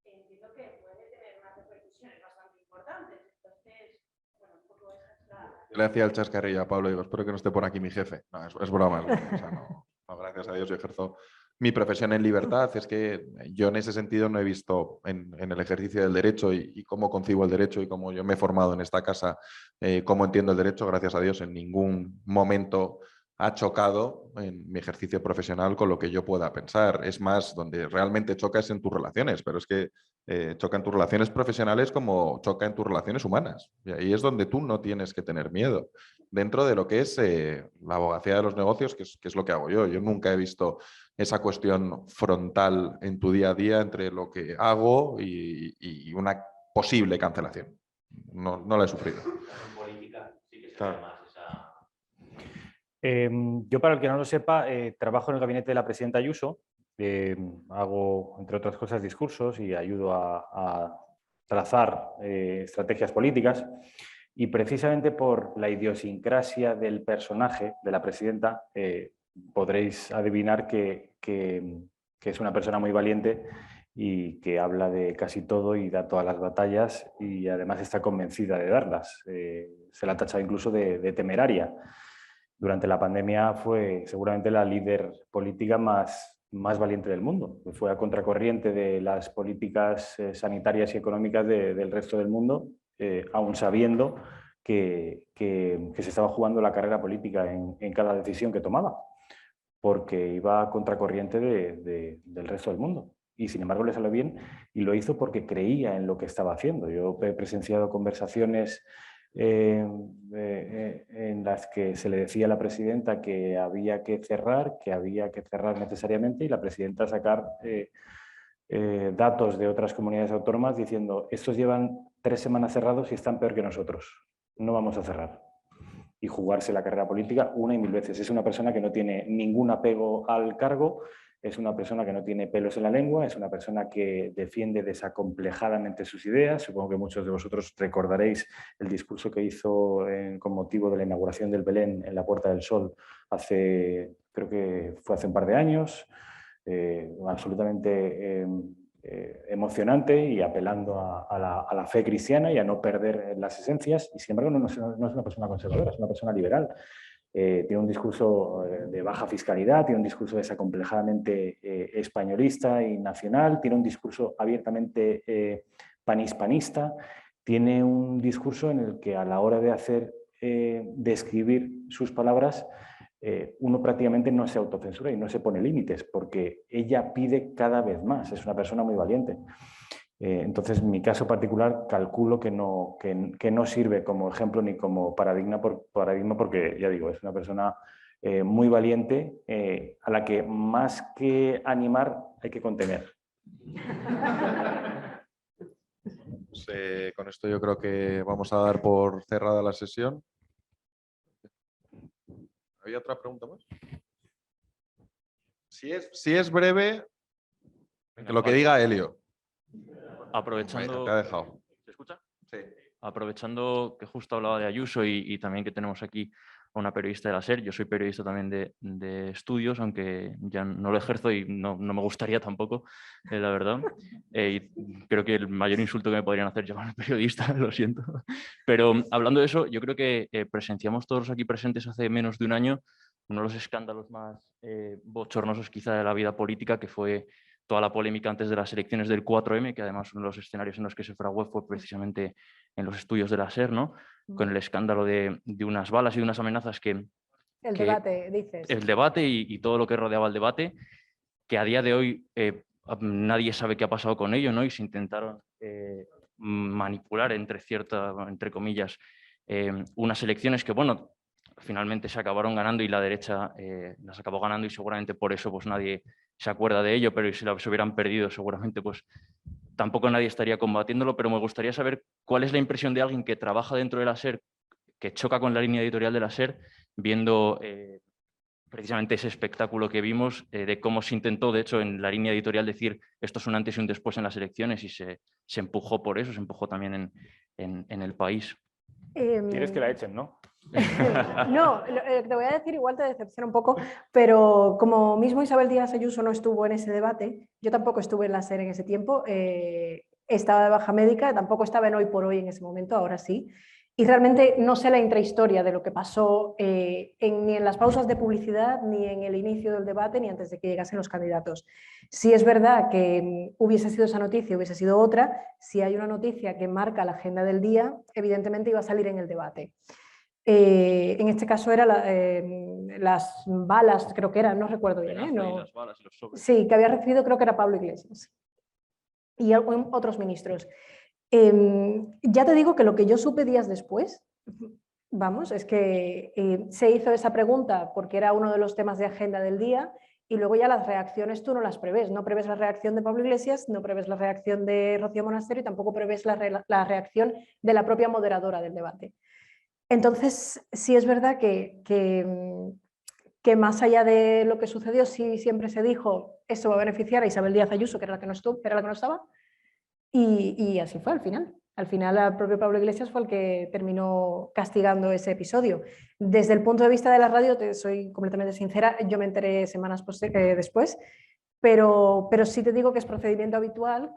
S11: entiendo que puede tener unas repercusiones bastante importantes. Entonces, bueno, un poco esa es la...
S1: Yo le hacía el chascarrillo a Pablo y digo, espero que no esté por aquí mi jefe. No, es broma. O sea, no, gracias a Dios yo ejerzo mi profesión en libertad. Es que yo en ese sentido no he visto en el ejercicio del derecho y cómo concibo el derecho y cómo yo me he formado en esta casa, cómo entiendo el derecho, gracias a Dios, en ningún momento ha chocado en mi ejercicio profesional con lo que yo pueda pensar. Es más, donde realmente choca es en tus relaciones, pero es que choca en tus relaciones profesionales como choca en tus relaciones humanas. Y ahí es donde tú no tienes que tener miedo. Dentro de lo que es la abogacía de los negocios, que es lo que hago yo. Yo nunca he visto esa cuestión frontal en tu día a día entre lo que hago y una posible cancelación. No la he sufrido.
S4: En política sí que se
S2: Claro.
S4: ve más esa...
S2: Yo, para el que no lo sepa, trabajo en el gabinete de la presidenta Ayuso. Hago, entre otras cosas, discursos y ayudo a trazar estrategias políticas. Y precisamente por la idiosincrasia del personaje de la presidenta, podréis adivinar que es una persona muy valiente y que habla de casi todo y da todas las batallas y además está convencida de darlas. Se la ha tachado incluso de temeraria. Durante la pandemia fue seguramente la líder política más valiente del mundo. Fue a contracorriente de las políticas sanitarias y económicas del resto del mundo, aún sabiendo que se estaba jugando la carrera política en cada decisión que tomaba, porque iba a contracorriente del resto del mundo. Y sin embargo le salió bien y lo hizo porque creía en lo que estaba haciendo. Yo he presenciado conversaciones en las que se le decía a la presidenta que había que cerrar necesariamente, y la presidenta sacar datos de otras comunidades autónomas diciendo: estos llevan 3 semanas cerrados y están peor que nosotros, no vamos a cerrar. Y jugarse la carrera política una y mil veces. Es una persona que no tiene ningún apego al cargo, es una persona que no tiene pelos en la lengua, es una persona que defiende desacomplejadamente sus ideas. Supongo que muchos de vosotros recordaréis el discurso que hizo con motivo de la inauguración del Belén en la Puerta del Sol creo que fue hace un par de años, absolutamente emocionante y apelando a la fe cristiana y a no perder las esencias. Y sin embargo no es una persona conservadora, es una persona liberal. Tiene un discurso de baja fiscalidad, tiene un discurso desacomplejadamente españolista y nacional, tiene un discurso abiertamente panhispanista, tiene un discurso en el que a la hora de escribir sus palabras, uno prácticamente no se autocensura y no se pone límites, porque ella pide cada vez más, es una persona muy valiente. Entonces, en mi caso particular, calculo que no sirve como ejemplo ni como paradigma, porque, ya digo, es una persona muy valiente, a la que más que animar hay que contener.
S1: Con esto yo creo que vamos a dar por cerrada la sesión. ¿Había otra pregunta más? Si es breve,
S12: Venga,
S1: lo que
S12: vale.
S1: diga Helio.
S12: Aprovechando,
S1: Te ha dejado.
S12: ¿se escucha?
S1: Sí.
S12: Aprovechando que justo hablaba de Ayuso y también que tenemos aquí a una periodista de la SER, yo soy periodista también de estudios, aunque ya no lo ejerzo y no me gustaría tampoco, la verdad. Y creo que el mayor insulto que me podrían hacer es llamarme periodista, lo siento. Pero hablando de eso, yo creo que presenciamos todos aquí presentes hace menos de un año uno de los escándalos más bochornosos quizá de la vida política, que fue toda la polémica antes de las elecciones del 4M, que además uno de los escenarios en los que se fraguó fue precisamente en los estudios de la SER, ¿no? Con el escándalo de unas balas y de unas amenazas
S3: El debate, dices.
S12: El debate y todo lo que rodeaba el debate, que a día de hoy nadie sabe qué ha pasado con ello, ¿no? Y se intentaron manipular, entre comillas, unas elecciones que, bueno, finalmente se acabaron ganando y la derecha las acabó ganando, y seguramente por eso pues nadie se acuerda de ello, pero si se hubieran perdido seguramente pues tampoco nadie estaría combatiéndolo. Pero me gustaría saber cuál es la impresión de alguien que trabaja dentro de la SER, que choca con la línea editorial de la SER, viendo precisamente ese espectáculo que vimos, de cómo se intentó, de hecho, en la línea editorial decir esto es un antes y un después en las elecciones, y se empujó por eso, se empujó también en el país.
S2: Quieres que la echen, ¿no?
S3: No, te voy a decir, igual te decepciona un poco, pero como mismo Isabel Díaz Ayuso no estuvo en ese debate, yo tampoco estuve en la SER en ese tiempo, estaba de baja médica, tampoco estaba en Hoy por Hoy en ese momento, ahora sí, y realmente no sé la intrahistoria de lo que pasó ni en las pausas de publicidad, ni en el inicio del debate, ni antes de que llegasen los candidatos. Si es verdad que hubiese sido esa noticia, hubiese sido otra, si hay una noticia que marca la agenda del día, evidentemente iba a salir en el debate. En este caso era las balas, creo que eran, no recuerdo bien.
S12: Y
S3: No.
S12: las balas y los sobres.
S3: Sí, que había recibido, creo que era Pablo Iglesias y otros ministros. Ya te digo que lo que yo supe días después, vamos, es que se hizo esa pregunta porque era uno de los temas de agenda del día y luego ya las reacciones tú no las prevés. No prevés la reacción de Pablo Iglesias, no prevés la reacción de Rocío Monasterio y tampoco prevés la reacción de la propia moderadora del debate. Entonces, sí es verdad que más allá de lo que sucedió, sí siempre se dijo esto va a beneficiar a Isabel Díaz Ayuso, que era la que no estaba, y así fue al final. Al final, el propio Pablo Iglesias fue el que terminó castigando ese episodio. Desde el punto de vista de la radio, te soy completamente sincera, yo me enteré semanas después, pero sí te digo que es procedimiento habitual,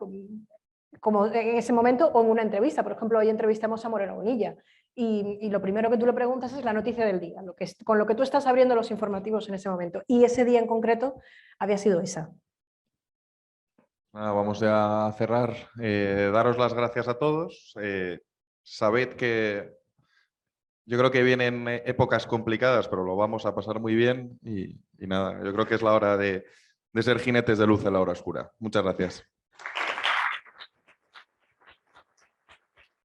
S3: como en ese momento o en una entrevista. Por ejemplo, hoy entrevistamos a Moreno Bonilla y lo primero que tú le preguntas es la noticia del día, con lo que tú estás abriendo los informativos en ese momento. Y ese día en concreto había sido esa.
S1: Vamos ya a cerrar. Daros las gracias a todos. Sabed que yo creo que vienen épocas complicadas, pero lo vamos a pasar muy bien y nada, yo creo que es la hora de ser jinetes de luz en la hora oscura. Muchas gracias.